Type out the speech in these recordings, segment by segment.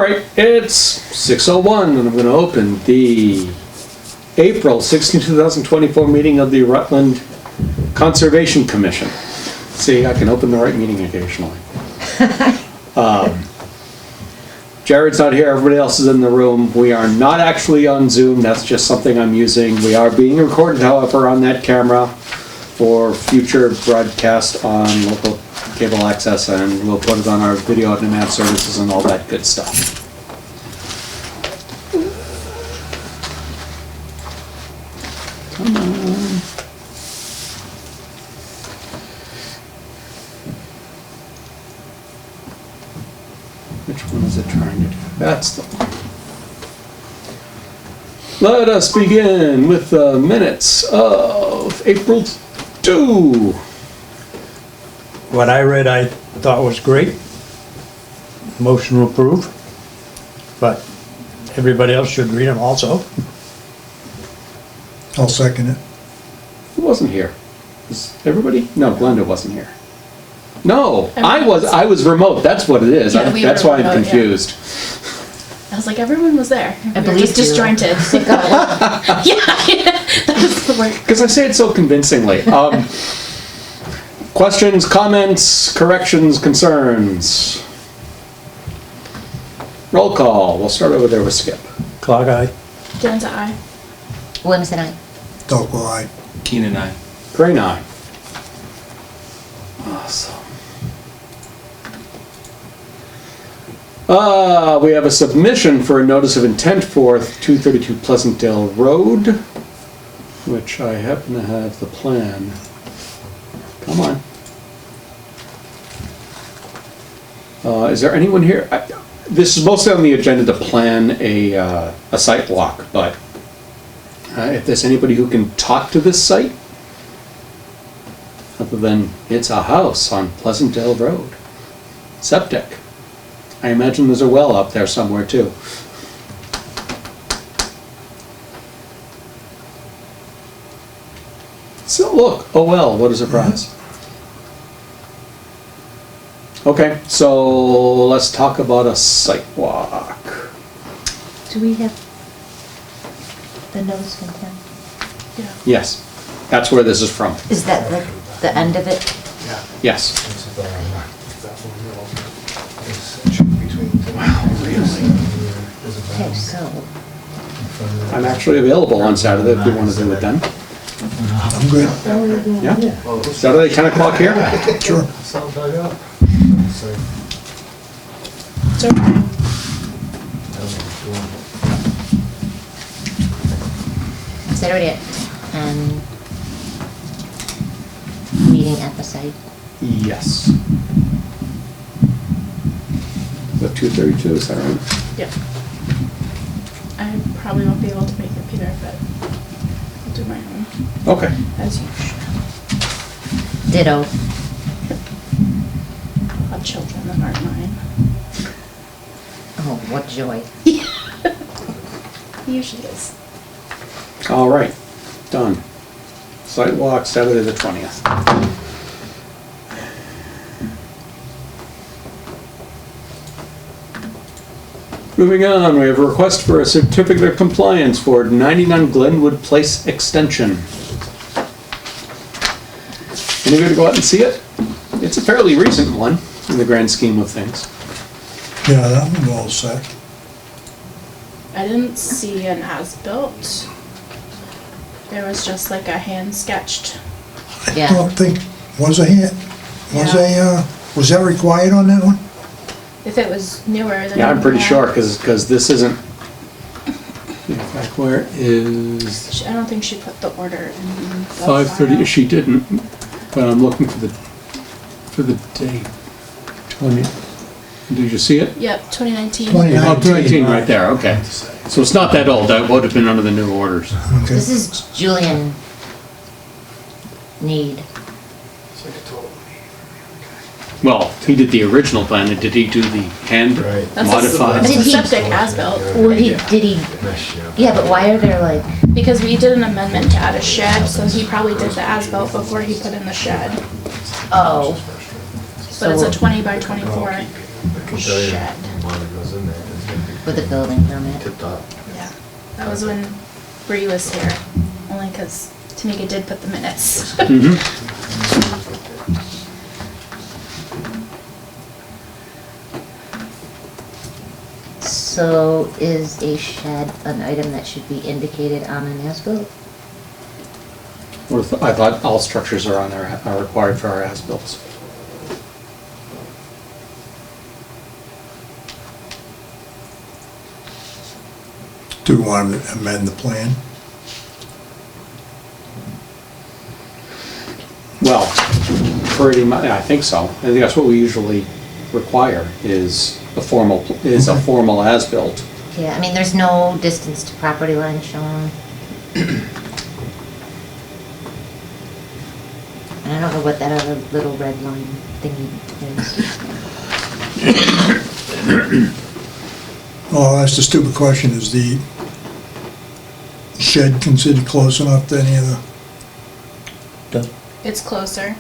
right, it's 6:01 and I'm going to open the April 16, 2024 meeting of the Rutland Conservation Commission. See, I can open the right meeting occasionally. Jared's not here, everybody else is in the room. We are not actually on Zoom, that's just something I'm using. We are being recorded, however, on that camera for future broadcast on local cable access, and we'll put it on our video on demand services and all that good stuff. Come on. Which one is it trying to do? That's the one. Let us begin with the minutes of April 2. What I read, I thought was great. Motion to approve. But everybody else should read them also. I'll second it. Who wasn't here? Was everybody? No, Glenda wasn't here. No, I was remote. That's what it is. Yeah, we that's were why I'm remote, yeah. confused. I was like, everyone was there. I We were believe just disjointed. Yeah, that was the word. Because I say it so convincingly. Questions, comments, corrections, concerns? Roll call. We'll start over there with Skip. Clog eye. Dan's eye. Williamson, I. Dalco, aye. Keenan, aye. Crane, aye. Awesome. We have a submission for a notice of intent for 232 Pleasantdale Road, which I happen to have the plan. Come on. Is there anyone here? This is mostly on the agenda to plan a site walk, but if there's anybody who can talk to this site, other than it's a house on Pleasantdale Road. Septic. I imagine there's a well up there somewhere too. So look, oh well, what a surprise. Okay, so let's talk about a site walk. Do we have the notice of intent? Yeah. Yes, that's where this is from. Is that the end of it? Yes. Okay, so. I'm actually available on Saturday if you want to do it then. I'm good. Yeah? Saturday, 10 o'clock here? Sure. It's okay. Saturday at 10. Meeting at the site. Yes. The 232, is that right? Yep. I probably won't be able to make it, Peter, but I'll do my own, Okay. as usual. Ditto. I'll have children that aren't mine. Oh, what joy. He usually is. All right, done. Site walk, Saturday the 20th. Moving on, we have a request for a certificate of compliance for 99 Glenwood Place extension. Anybody go out and see it? It's a fairly recent one in the grand scheme of things. Yeah, that one's all set. I didn't see an as-built. There was just like a hand-sketched. I Yeah. don't think, was that required on that one? If it was newer, then. Yeah, I'm pretty sure, because this isn't, in fact, where is I don't think she put the order in. the 5:30, file. she didn't, but I'm looking for the date. 20, did you see it? Yep, 2019. 2019. Oh, 219, right there, okay. So it's not that old, that would have been under the new orders. Okay. This is Julian Need. Well, he did the original plan, and did he do the hand That's modified? That's Did a he- septic as-built. Well, did he, yeah, but why are there like, Because we did an amendment to add a shed, so he probably did the as-built before he put in the shed. oh. But it's a So- 20 by 24 shed. with a building permit. Tip top. Yeah, that was when Bree was here, only because Tamika did put the minutes. So is a shed an item that should be indicated on an as-built? I thought all structures are are required for our as-bills. Do we want to amend the plan? Well, pretty much, I think so. I think that's what we usually require is a formal as-built. Yeah, I mean, there's no distance to property line shown. And I don't know what that other little red line thingy is. Oh, that's the stupid question, is the shed considered close enough to any of the, It's closer,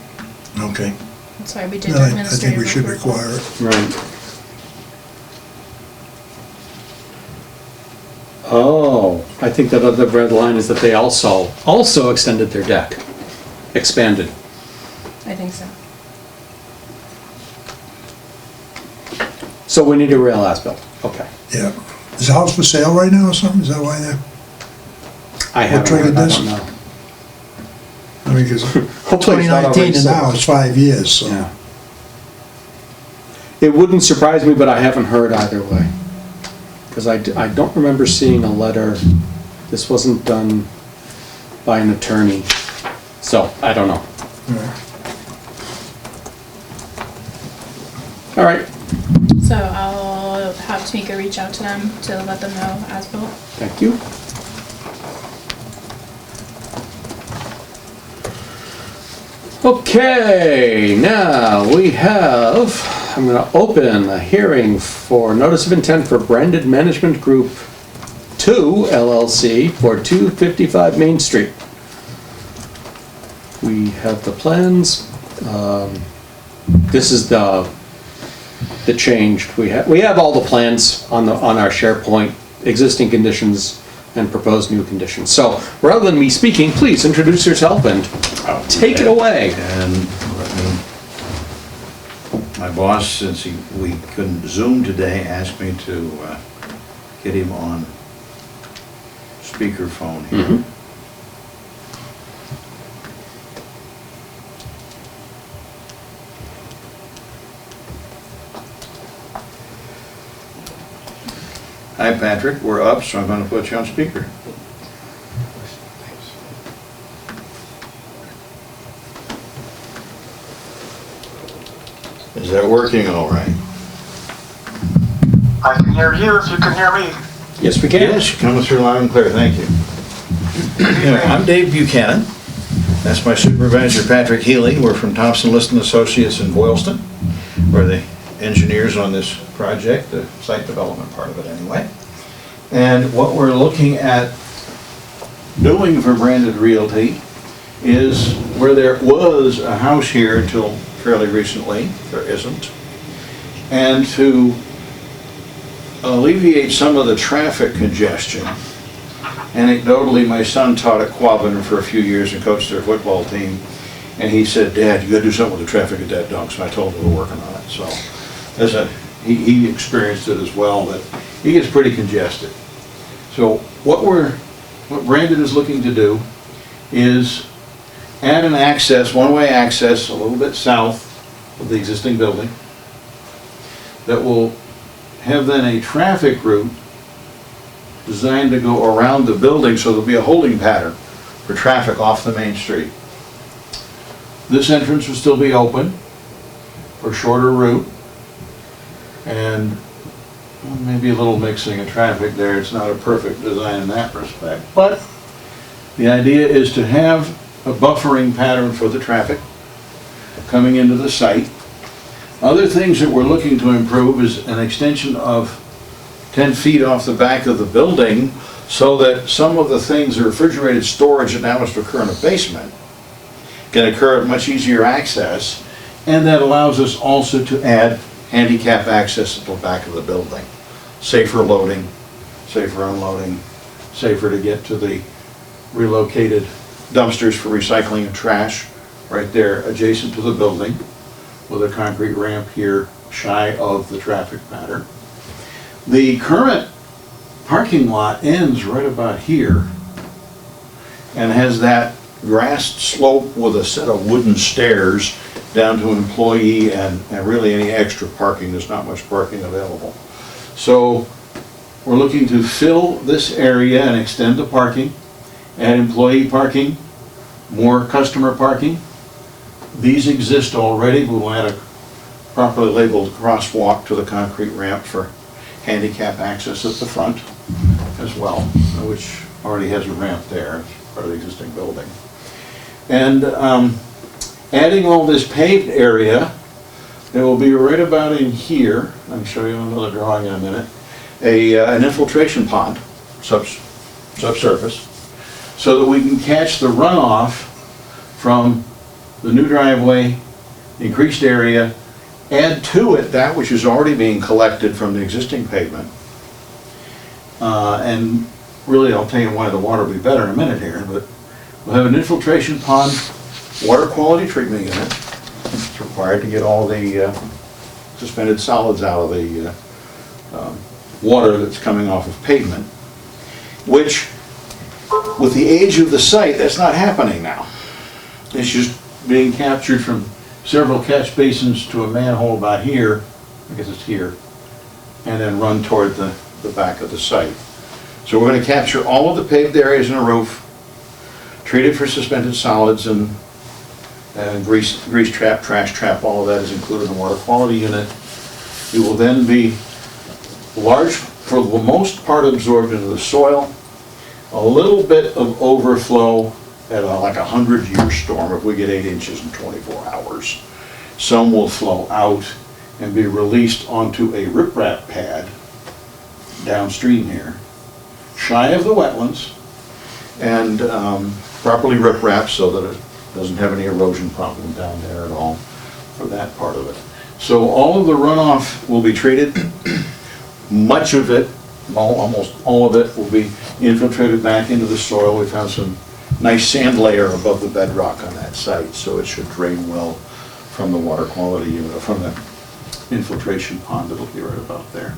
okay. that's why we did Then I think administrative we should approval. require it. Right. Oh, I think that other red line is that they also extended their deck, expanded. I think so. So we need a real as-built, okay. Yeah. Is the house for sale right now or something? Is that why they're, I haven't triggered heard, I this? don't know. I mean, because Hopefully it's not 2019 already and now sold. it's 5 years, so. Yeah. It wouldn't surprise me, but I haven't heard either way. Because I don't remember seeing a letter, this wasn't done by an attorney, so I don't know. Yeah. All right, So I'll have Tamika reach out to them to let them know as built. thank you. Okay, now we have, I'm gonna open a hearing for notice of intent for Branded Management Group 2 LLC for 255 Main Street. We have the plans. This is the change. We have all the plans on our SharePoint, existing conditions and proposed new conditions. So rather than me speaking, please introduce yourself and take it away. And my boss, since we couldn't Zoom today, asked me to get him on speakerphone here. Mhm. Hi, Patrick, we're up, so I'm gonna put you on speaker. Is that working all right? I can hear you if you can hear me. Yes, we can. Yes, you're coming through loud and clear, thank you. Anyway, I'm Dave Buchanan. That's my supervisor, Patrick Healy. We're from Thompson Liston Associates in Boylston. We're the engineers on this project, the site development part of it anyway. And what we're looking at doing for Branded Realty is where there was a house here until fairly recently, there isn't. And to alleviate some of the traffic congestion. Anecdotally, my son taught at Quabbin for a few years and coached their football team. And he said, "Dad, you gotta do something with the traffic at that dunk." So I told him we're working on it. So he experienced it as well, but it gets pretty congested. So what Brandon is looking to do is add an access, one-way access a little bit south of the existing building that will have then a traffic route designed to go around the building, so there'll be a holding pattern for traffic off the main street. This entrance will still be open for a shorter route, and maybe a little mixing of traffic there. It's not a perfect design in that respect, but the idea is to have a buffering pattern for the traffic coming into the site. Other things that we're looking to improve is an extension of 10 feet off the back of the building so that some of the things, the refrigerated storage that now has to occur in a basement, can occur at much easier access, and that allows us also to add handicap access at the back of the building. safer loading, safer unloading, safer to get to the relocated dumpsters for recycling and trash right there adjacent to the building with a concrete ramp here shy of the traffic pattern. The current parking lot ends right about here and has that grassed slope with a set of wooden stairs down to employee and really any extra parking. There's not much parking available. So we're looking to fill this area and extend the parking, add employee parking, more customer parking. These exist already. We'll add a properly labeled crosswalk to the concrete ramp for handicap access at the front as well, which already has a ramp there, it's part of the existing building. And adding all this paved area, it will be right about in here, I'll show you another drawing in a minute, an infiltration pond, subsurface, so that we can catch the runoff from the new driveway, increased area, add to it that which is already being collected from the existing pavement. And really, I'll tell you why the water will be better in a minute here, but we'll have an infiltration pond, water quality treatment unit. It's required to get all the suspended solids out of the water that's coming off of pavement, which, with the age of the site, that's not happening now. It's just being captured from several catch basins to a manhole about here, I guess it's here, and then run toward the back of the site. So we're going to capture all of the paved areas in a roof, treat it for suspended solids and grease trap, trash trap, all of that is included in the water quality unit. It will then be for the most part absorbed into the soil, a little bit of overflow at like 100-year storm if we get 8 inches in 24 hours. Some will flow out and be released onto a riprap pad downstream here, shy of the wetlands, and properly riprap so that it doesn't have any erosion problem down there at all for that part of it. So all of the runoff will be treated. Much of it, almost all of it, will be infiltrated back into the soil. We found some nice sand layer above the bedrock on that site, so it should drain well from the water quality unit, from the infiltration pond that'll be right about there.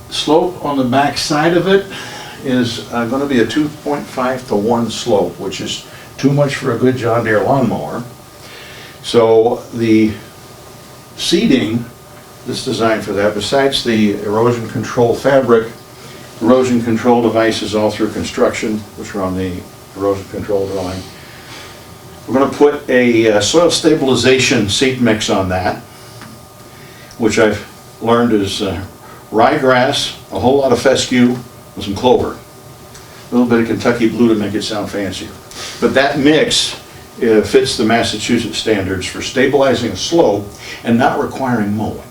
Slope on the back side of it is going to be a 2.5 to 1 slope, which is too much for a good John Deere lawnmower. So the seeding that's designed for that, besides the erosion control fabric, erosion control devices all through construction, which are on the erosion control drawing. We're going to put a soil stabilization seed mix on that, which I've learned is ryegrass, a whole lot of fescue, and some clover. A little bit of Kentucky blue to make it sound fancier. But that mix fits the Massachusetts standards for stabilizing a slope and not requiring mowing.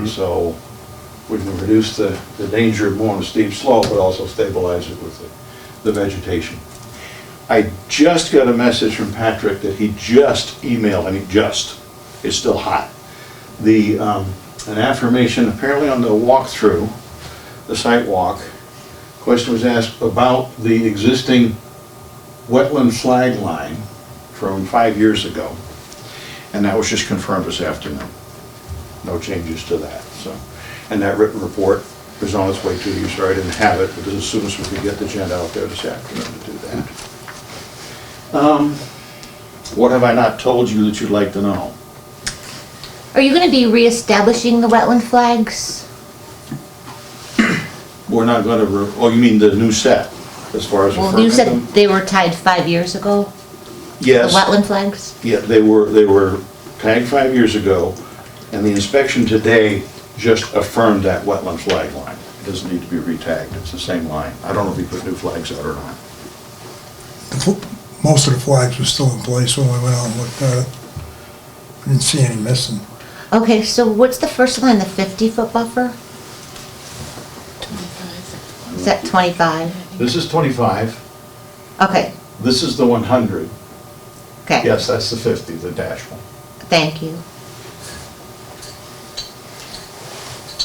So we can reduce the danger of mowing a steep slope, but also stabilize it with the vegetation. I just got a message from Patrick that he just emailed, it's still hot, an affirmation apparently on the walkthrough, the site walk. Question was asked about the existing wetland flag line from 5 years ago, and that was just confirmed this afternoon. No changes to that. So, and that written report is on its way to you. Sorry I didn't have it, but as soon as we could get the agenda out there this afternoon to do that. What have I not told you that you'd like to know? Are you going to be reestablishing the wetland flags? We're not going to, oh, you mean the new set, as far as Well, you said them? they were tied 5 years ago, the Yes. wetland flags? Yeah, they were tagged 5 years ago, and the inspection today just affirmed that wetland flag line. It doesn't need to be re-tagged, it's the same line. I don't know if he put new flags out or not. Most of the flags were still in place when we went out and looked at it. I didn't see any missing. Okay, so what's the first line, the 50-foot buffer? 25. Is that 25? This is 25, Okay, this is the 100. okay. Yes, that's the 50, the dash one. Thank you.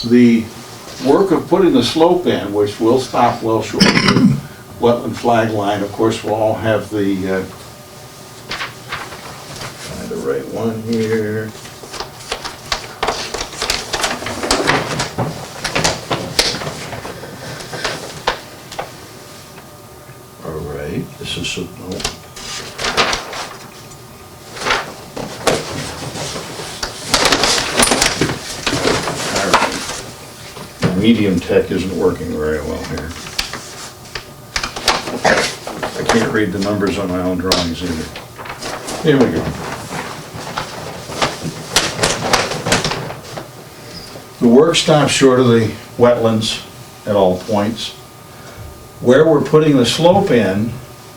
The work of putting the slope in, which will stop well short of the wetland flag line, of course, we'll all have the, find the right one here. All right, this is, no. All right. The medium tech isn't working very well here. I can't read the numbers on my own drawings either. Here we go. The work stops short of the wetlands at all points. Where we're putting the slope in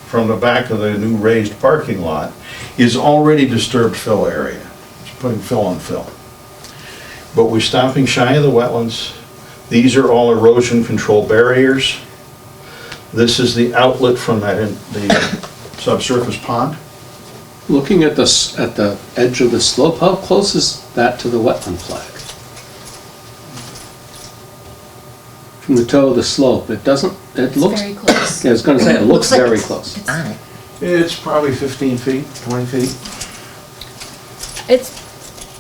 from the back of the new raised parking lot is already disturbed fill area. It's putting fill on fill. But we're stopping shy of the wetlands. These are all erosion control barriers. This is the outlet from the subsurface pond. Looking at the edge of the slope, how close is that to the wetland flag? From the toe of the slope, it doesn't, it It's looks, very close. yeah, I was gonna say, it looks like very it's- close. It's on it. It's probably 15 feet, 20 feet.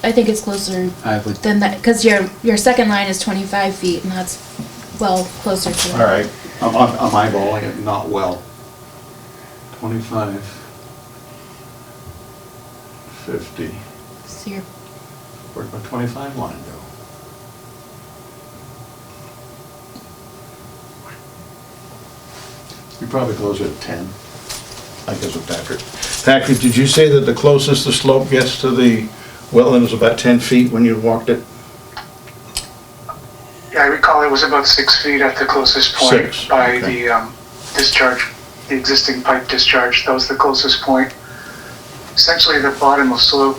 I think it's closer I would, than that, because your second line is 25 feet, and that's well closer to that. All right, I'm eyeballing it, not well. 25, 50, So you're, where'd my 25 line go? You're probably closer to 10. I guess with Patrick. Patrick, did you say that the closest the slope gets to the wetland was about 10 feet when you walked it? Yeah, I recall it was about 6 feet at the closest point 6, by okay. the discharge, the existing pipe discharge. That was the closest point. Essentially, the bottom of slope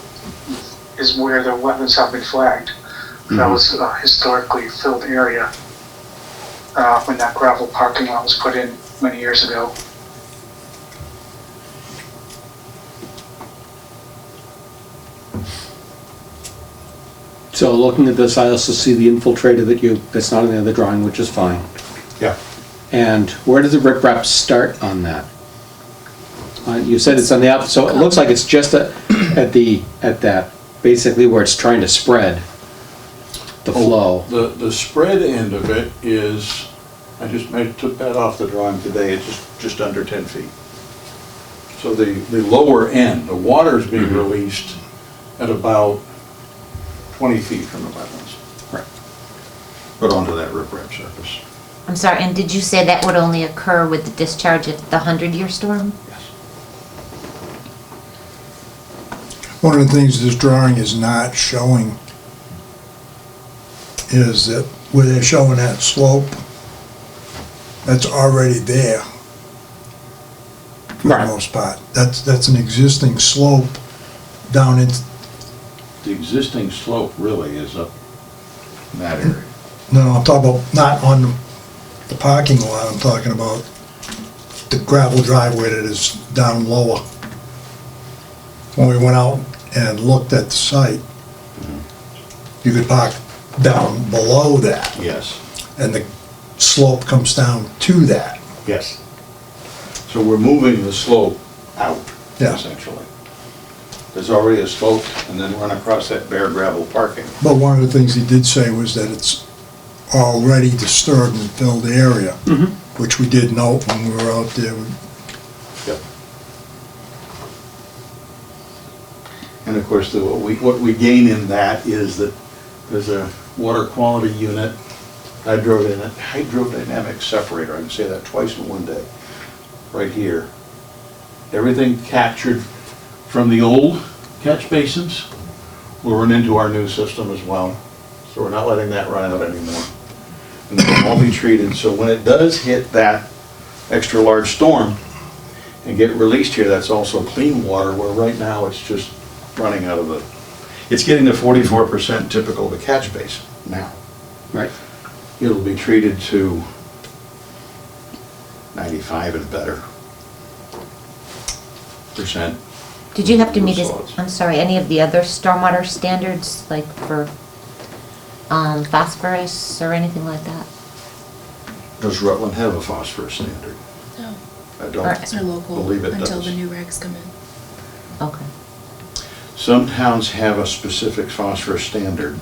is where the wetlands have been flagged. That was a historically filled area when that gravel parking lot was put in many years ago. so looking at this, I also see the infiltrator that's not in the other drawing, which is fine. Yeah. And where does the riprap start on that? You said it's on the out, so it looks like it's just at that, basically where it's trying to spread the flow. The spread end of it is, I took that off the drawing today, it's just under 10 feet. So the lower end, the water is being released at about 20 feet from the wetlands. Right. But onto that riprap surface. I'm sorry, and did you say that would only occur with the discharge of the 100-year storm? Yes. One of the things this drawing is not showing is that where they're showing that slope, that's already there for the Right. most part. That's an existing slope down in, The existing slope really is up in that area. no, I'm talking about not on the parking lot, I'm talking about the gravel driveway that is down lower. When we went out and looked at the site, you could park down below that, Yes, and the slope comes down to that. yes. So we're moving the slope out, Yeah. essentially. There's already a slope and then run across that bare gravel parking. But one of the things he did say was that it's already disturbed and filled area, which we did note when we were out there. Yep. And of course, what we gain in that is that there's a water quality unit, hydrodynamic separator, I can say that twice in one day, right here. Everything captured from the old catch basins will run into our new system as well. So we're not letting that run out anymore. And they'll all be treated, so when it does hit that extra large storm and get released here, that's also clean water, where right now it's just running out of it's getting to 44% typical of the catch basin now. Right. It'll be treated to 95 and better percent. Did you have to meet, Solids. I'm sorry, any of the other stormwater standards, like for phosphorus or anything like that? Does Rutland have a phosphorus standard? No, I Or- don't it's our local believe it until does. the new regs come in. Okay. Some towns have a specific phosphorus standard,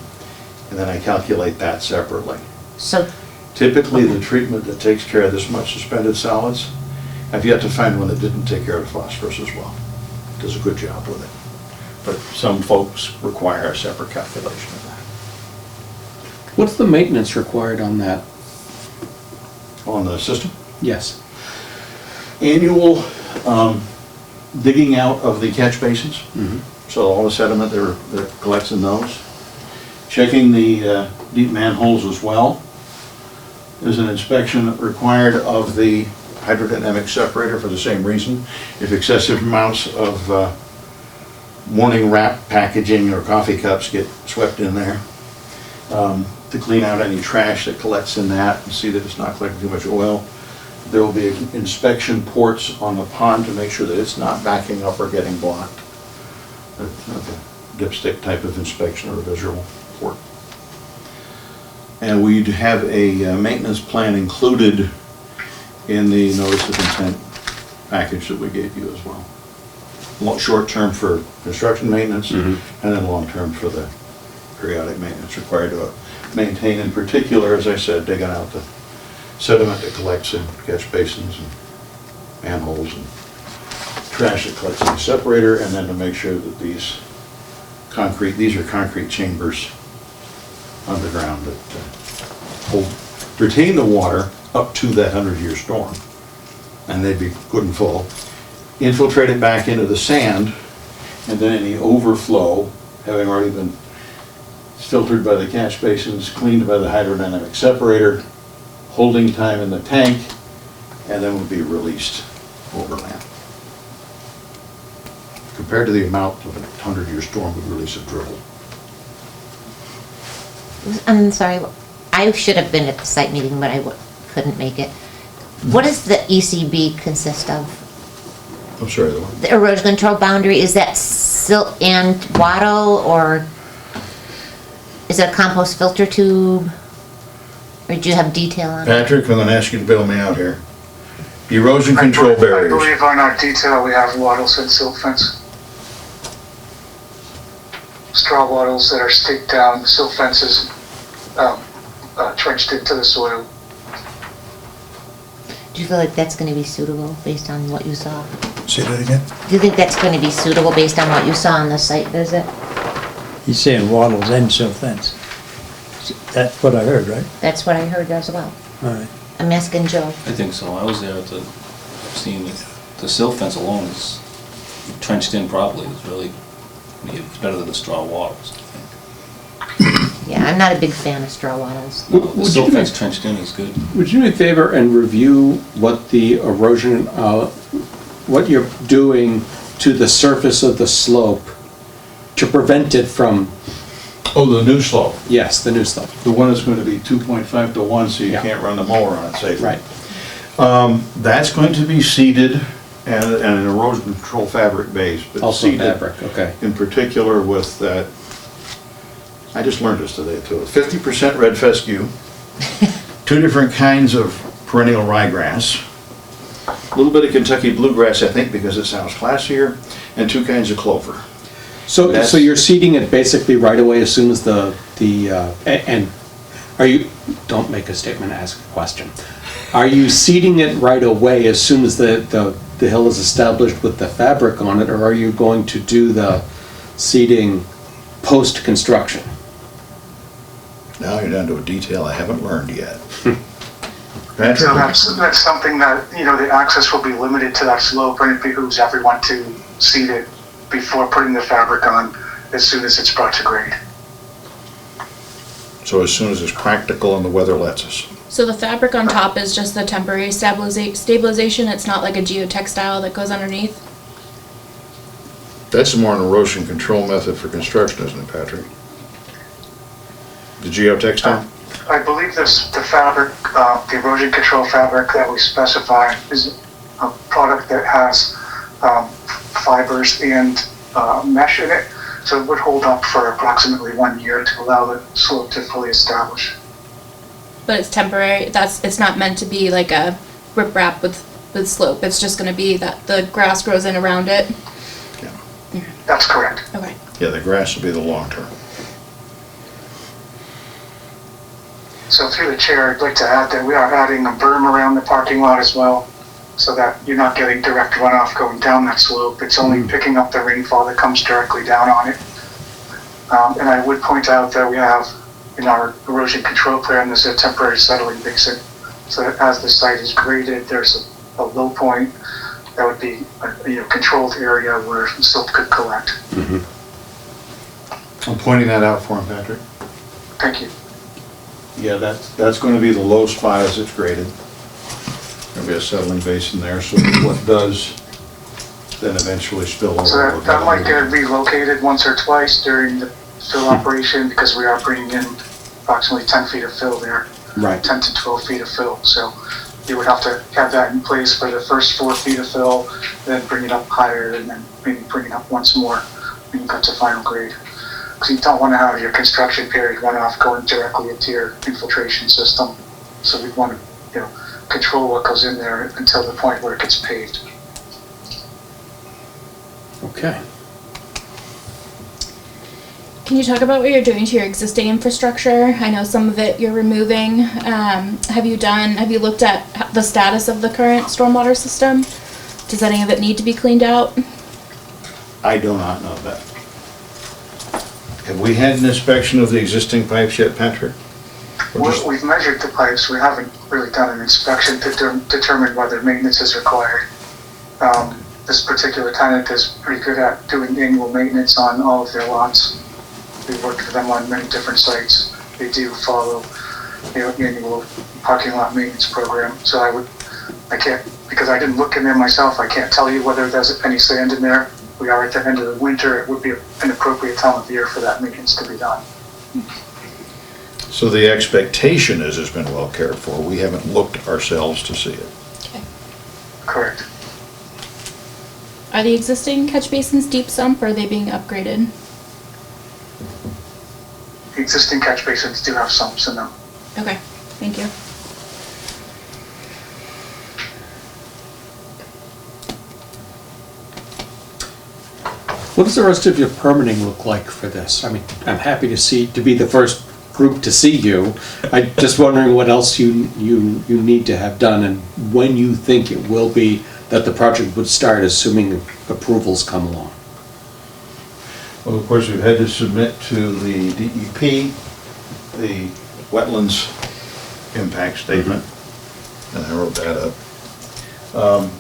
and then I calculate that separately. So, Typically, the treatment that takes care of this much suspended solids, I've yet to find one that didn't take care of phosphorus as well. Does a good job with it. But some folks require a separate calculation of that. What's the maintenance required on that? On the system, Yes. annual digging out of the catch basins. Mhm. So all the sediment that collects in those. Checking the deep manholes as well. There's an inspection required of the hydrodynamic separator for the same reason. If excessive amounts of morning wrap packaging or coffee cups get swept in there, to clean out any trash that collects in that and see that it's not collecting too much oil. There will be inspection ports on the pond to make sure that it's not backing up or getting blocked. A dipstick type of inspection or a visual port. And we'd have a maintenance plan included in the notice of intent package that we gave you as well. Short-term for construction maintenance, and then long-term for the periodic maintenance required to maintain, in particular, as I said, digging out the sediment that collects in catch basins and manholes and trash that collects in the separator, and then to make sure that these are concrete chambers underground that retain the water up to that 100-year storm, and they'd be good and full. Infiltrate it back into the sand, and then any overflow, having already been filtered by the catch basins, cleaned by the hydrodynamic separator, holding time in the tank, and then would be released overland. Compared to the amount of a 100-year storm would release a dribble. I'm sorry, I should have been at the site meeting, but I couldn't make it. What does the ECB consist of? I'm sorry, the one? The erosion control boundary, is that silt and wattle, or is it a compost filter tube? Or do you have detail on it? Patrick, I'm gonna ask you to bail me out here. Erosion control I barriers. believe on our detail, we have wattles and silt fence. Straw wattles that are staked down, silt fences trenched into the soil. Do you feel like that's gonna be suitable based on what you saw? Say that again? Do you think that's gonna be suitable based on what you saw on the site visit? He's saying wattles and silt fence. That's what I heard, right? That's what I heard as well. All right. I'm asking Joe. I think so. I was there at the, seeing the silt fence alone is trenched in properly. It's really, it's better than the straw wattles, I think. Yeah, I'm not a big fan of straw wattles. No, Would the you silt do fence me- trenched in is good. Would you do me a favor and review what the erosion, what you're doing to the surface of the slope to prevent it from, Oh, the new slope. yes, the new slope. The one that's going to be 2.5 to 1, so you Yeah. can't run the mower on it safely. Right. That's going to be seeded and an erosion control fabric base. But Also seeded fabric, okay. in particular with that, I just learned this today too, 50% red fescue, 2 different kinds of perennial ryegrass, a little bit of Kentucky bluegrass, I think, because it sounds classier, and 2 kinds of clover. So That's- you're seeding it basically right away as soon as and are you, don't make a statement, ask a question. Are you seeding it right away as soon as the hill is established with the fabric on it, or are you going to do the seeding post-construction? Now you're down to a detail I haven't learned yet. So Patrick? that's something that, the access will be limited to that slope, and it behooves everyone to seed it before putting the fabric on as soon as it's brought to grade. So as soon as it's practical and the weather lets us. So the fabric on top is just the temporary stabilization, it's not like a geotextile that goes underneath? That's more an erosion control method for construction, isn't it, Patrick? The geotextile? I believe the fabric, the erosion control fabric that we specify is a product that has fibers and mesh in it, So it would hold up for approximately 1 year to allow the slope to fully establish. But it's temporary, it's not meant to be like a riprap with slope, it's just gonna be that the grass grows in around it? That's correct. Okay. Yeah, the grass will be the long term. So through the chair, I'd like to add that we are adding a berm around the parking lot as well, so that you're not getting direct runoff going down that slope. It's only picking up the rainfall that comes directly down on it. And I would point out that we have, in our erosion control plan, there's a temporary settling basin. So that as the site is graded, there's a low point that would be a controlled area where silt could collect. I'm pointing that out for him, Patrick. Thank you. Yeah, that's going to be the low spot as it's graded. There'll be a settling basin there, so what does then eventually spill over. So that might get relocated once or twice during the fill operation, because we are bringing in approximately 10 feet of fill there. Right. 10 to 12 feet of fill. So you would have to have that in place for the first 4 feet of fill, then bring it up higher, and then maybe bring it up once more when you got to final grade. Because you don't want to have your construction period runoff going directly into your infiltration system. So we want to, control what goes in there until the point where it gets paved. Okay. Can you talk about what you're doing to your existing infrastructure? I know some of it you're removing. Have you looked at the status of the current stormwater system? Does any of it need to be cleaned out? I do not know that. Have we had an inspection of the existing pipes yet, Patrick? We've measured the pipes. We haven't really done an inspection to determine whether maintenance is required. This particular tenant is pretty good at doing annual maintenance on all of their lots. We've worked with them on many different sites. They do follow the annual parking lot maintenance program. So I can't, because I didn't look in there myself, I can't tell you whether there's any sand in there. We are at the end of the winter. It would be an appropriate time of year for that maintenance to be done. So the expectation is it's been well cared for. We haven't looked ourselves to see it. Okay. Correct. Are the existing catch basins deep sump, or are they being upgraded? The existing catch basins do have sumps in them. Okay, thank you. What does the rest of your permitting look like for this? I mean, I'm happy to be the first group to see you. I'm just wondering what else you need to have done, and when you think it will be that the project would start, assuming approvals come along. Well, of course, we've had to submit to the DEP the wetlands impact statement, and I wrote that up.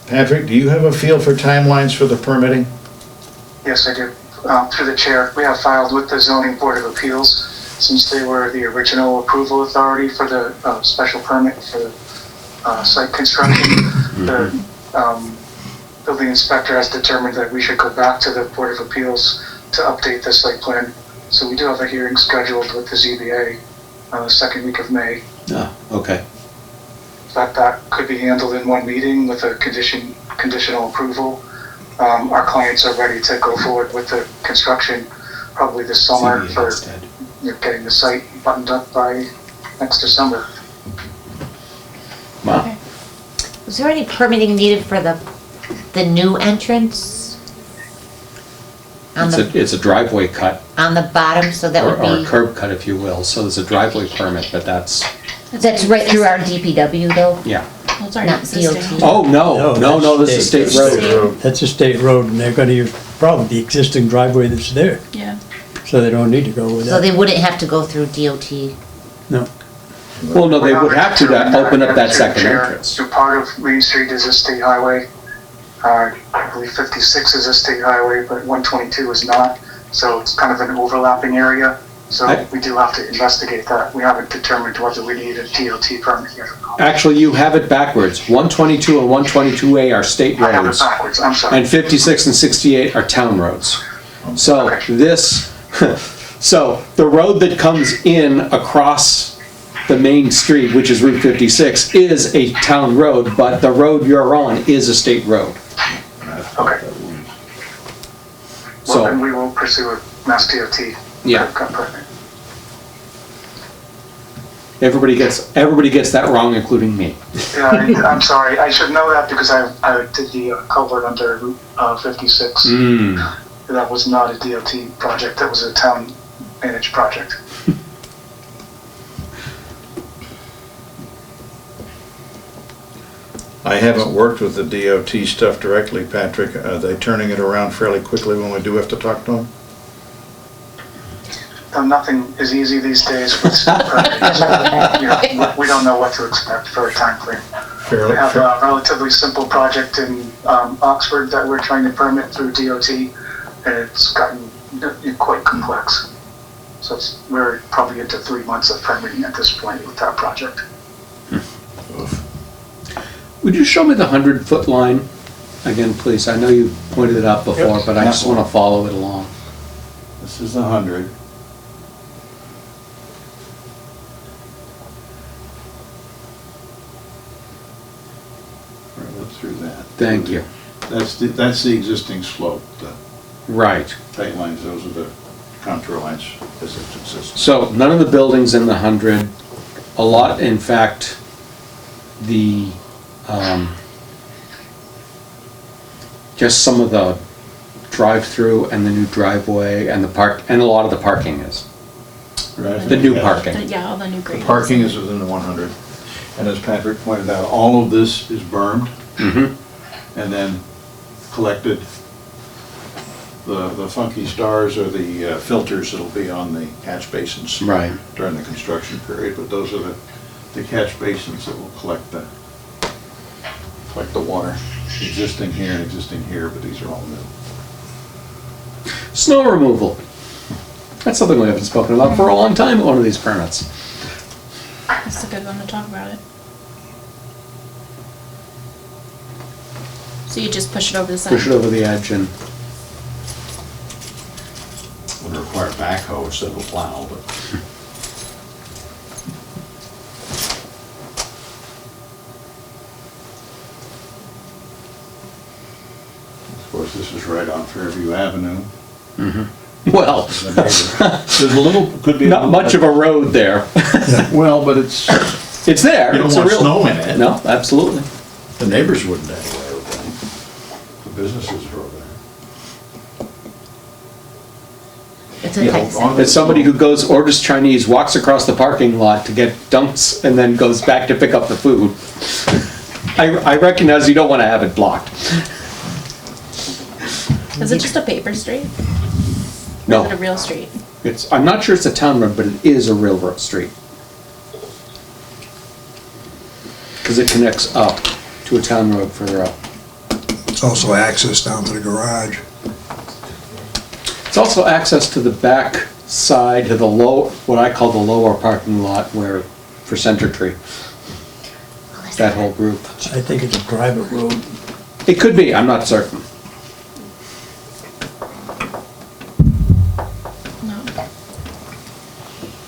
Patrick, do you have a feel for timelines for the permitting? Yes, I do. Through the chair, we have filed with the Zoning Board of Appeals, since they were the original approval authority for the special permit for the site construction. The building inspector has determined that we should go back to the Board of Appeals to update the site plan. So we do have a hearing scheduled with the ZBA the second week of May. Ah, okay. That could be handled in one meeting with a conditional approval. Our clients are ready to go forward with the construction probably this summer for getting the site buttoned up by next December. Wow. Okay. Was there any permitting needed for the new entrance? On It's a driveway cut, on the bottom, so that would or a be, curb cut, if you will. So there's a driveway permit, but that's, that's right through our DPW though? yeah. That's already Not existing. DOT. Oh, no, this is state road. That's a state road, and they're gonna use probably the existing driveway that's there, Yeah. so they don't need to go with So that. they wouldn't have to go through DOT? No. Well, no, they would have to open up that second Chair, entrance. So part of Main Street is a state highway. I believe 56 is a state highway, but 122 is not. So it's kind of an overlapping area. So we do have to investigate that. We haven't determined whether we need a DOT permit yet or not. Actually, you have it backwards. 122 and 122A are state I have it roads, backwards, I'm sorry. and 56 and 68 are town roads. So Okay. so the road that comes in across the main street, which is Route 56, is a town road, but the road you're on is a state road. Okay. So- And we will pursue a Mass DOT Yeah. curb cut permit. Everybody gets that wrong, including me. Yeah, I'm sorry, I should know that because I did the culvert under Route 56. That was not a DOT project, that was a town managed project. I haven't worked with the DOT stuff directly, Patrick. Are they turning it around fairly quickly when we do have to talk to them? Nothing is easy these days with permitting, so, we don't know what to expect for a timeframe. We have a relatively simple project in Oxford that we're trying to permit through DOT, and it's gotten quite complex. So we're probably into 3 months of permitting at this point with that project. Would you show me the 100-foot line again, please? I know you pointed it out before, but I just want to follow it along. This is 100. Right up through that. Thank you. That's the existing slope, the Right. tight lines, those are the contour lines as it exists. So none of the buildings in the 100, a lot, in fact, the, just some of the drive-through and the new driveway and the park, and a lot of the parking is. Right. The new parking. Yeah, all the new grades. Parking is within the 100. And as Patrick pointed out, all of this is bermed and then collected. The funky stars are the filters that'll be on the catch basins Right. during the construction period, but those are the catch basins that will collect the water. Existing here and existing here, but these are all new. Snow removal. That's something we haven't spoken about for a long time at one of these permits. That's a good one to talk about it. So you just push it over the side? Push it over the edge and, Would require backhoe instead of a plow, but. Of course, this is right on Fairview Avenue. well, The neighbor- There's a little, could be. not much of a road there. Well, but it's, It's there. you don't It's a want real- snow in it. No, absolutely. The neighbors wouldn't anyway, I would think. The businesses are over there. It's a tight set. It's somebody who goes, orders Chinese, walks across the parking lot to get dunks, and then goes back to pick up the food. I recognize you don't want to have it blocked. Is it just a paper street? No. Is it a real street? I'm not sure it's a town road, but it is a railroad street. Because it connects up to a town road further up. It's also access down to the garage. It's also access to the back side, to the low, what I call the lower parking lot where, for Center Tree, that whole group. I think it's a private road. It could be, I'm not certain. No.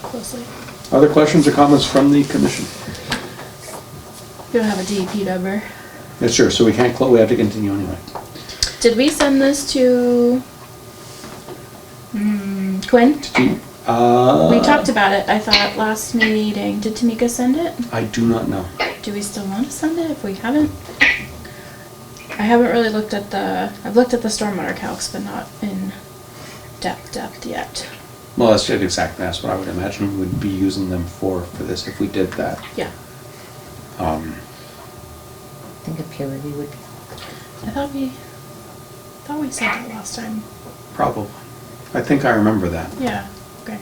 Closely. Other questions or comments from the commission? We don't have a DEP number. Yes, sure, so we can't, we have to continue anyway. Did we send this to Quinn? We talked about it, I thought, last meeting. Did Tamika send it? I do not know. Do we still want to send it if we haven't? I haven't really looked at I've looked at the stormwater calcs, but not in depth yet. Well, that's what I would imagine we would be using them for this if we did that. Yeah. I think a peer review would. I thought we sent it last time. Probably. I think I remember that. Yeah, okay.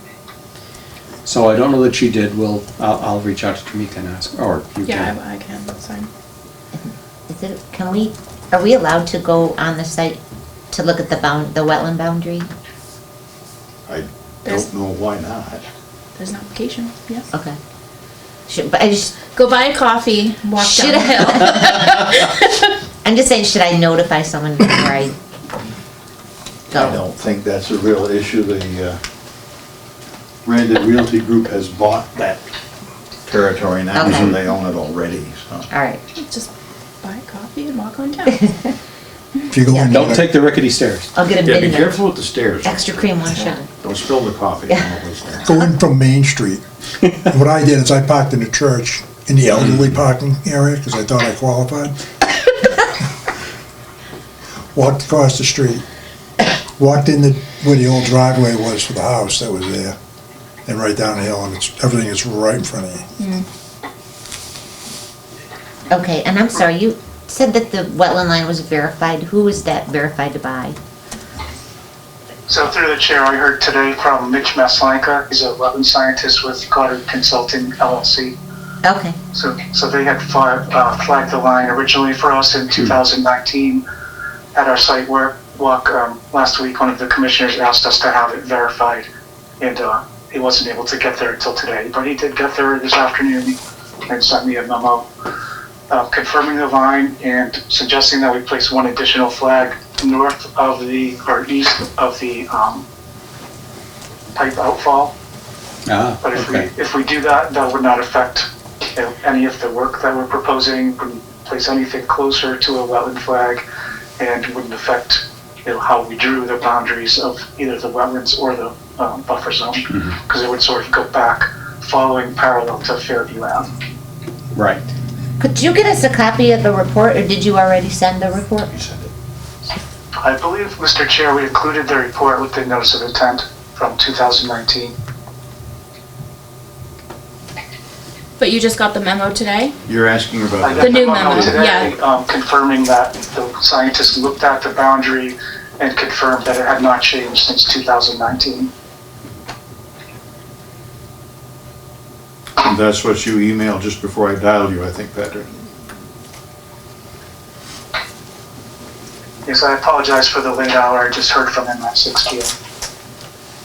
So I don't know that she did. I'll reach out to Tamika and ask, or you Yeah, can. I can, that's fine. Are we allowed to go on the site to look at the wetland boundary? I There's- don't know why not. There's an application, yes. Okay. But I just, Go buy a coffee, walk should down the hill. I'm just saying, should I notify someone before I go? I don't think that's a real issue. The Branded Realty Group has bought that territory now, so Okay. they own it already, so. All right. Just buy a coffee and walk on down. If you go in. Don't take the rickety stairs. I'll get a Yeah, be mid careful with the stairs. extra cream one shot. Don't spill the coffee. Go in from Main Street. And what I did is I parked in the church, in the elderly parking area, because I thought I qualified. Walked across the street, walked in where the old driveway was for the house that was there, and right down the hill, and everything is right in front of you. Okay, and I'm sorry, you said that the wetland line was verified. Who was that verified by? So through the chair, I heard today from Mitch Maslanka. He's a wetland scientist with Goddard Consulting LLC. Okay, So they had flagged the line originally for us in 2019 at our site walk last week. One of the commissioners asked us to have it verified, and he wasn't able to get there until today, but he did get there this afternoon and sent me a memo confirming the line and suggesting that we place one additional flag north of or east of the pipe outfall. But if we do that, that would not affect any of the work that we're proposing, wouldn't place anything closer to a wetland flag, and wouldn't affect how we drew the boundaries of either the wetlands or the buffer zone, because it would sort of go back following parallel to Fairview Ave. Right. could you get us a copy of the report, or did you already send the report? I believe, Mr. Chair, we included the report with the notice of intent from 2019. But you just got the memo today? You're asking I about got The new memo memo, today, yeah. confirming that the scientists looked at the boundary and confirmed that it had not changed since 2019. And that's what you emailed just before I dialed you, I think, Patrick. Yes, I apologize for the late hour. I just heard from him at 6 p.m.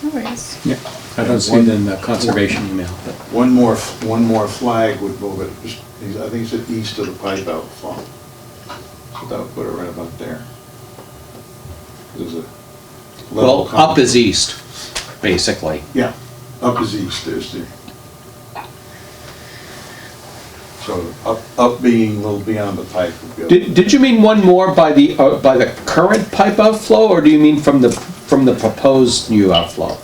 No worries. Yeah, I don't see it in the conservation email, but. One more flag would move it, I think it's east of the pipe outfall. So that would put it right about there. There's a level. Well, up is east, basically. Yeah, up is east, there's the. So up being a little beyond the pipe would go. Did you mean one more by the current pipe outflow, or do you mean from the proposed new outflow?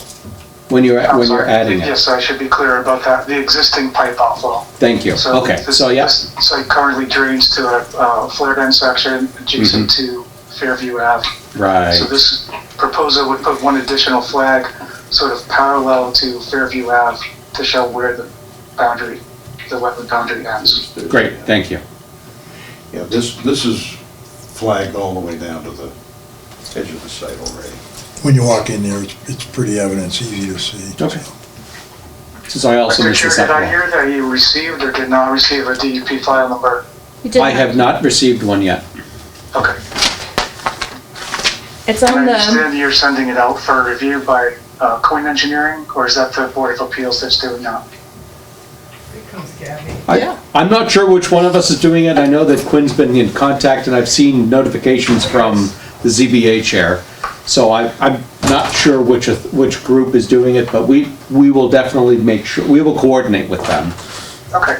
When you're adding it? Yes, I should be clear about that. The existing pipe outflow. Thank you, okay, so yeah. This site currently drains to a flared end section adjacent to Fairview Ave. Right, So this proposal would put one additional flag sort of parallel to Fairview Ave to show where the wetland boundary ends. great, thank you. Yeah, this is flagged all the way down to the edge of the site already. When you walk in there, it's pretty evident, it's easy to see. Okay. Since I also Mr. missed Chair, the did I second hear one. that you received or did not receive a DEP file number? You did I have not received one yet. Okay. It's I on the, understand you're sending it out for review by Coin Engineering, or is that the Board of Appeals that's doing that? Yeah. I'm not sure which one of us is doing it. I know that Quinn's been in contact, and I've seen notifications from the ZBA chair. So I'm not sure which group is doing it, but we will definitely make sure, we will coordinate with them. Okay.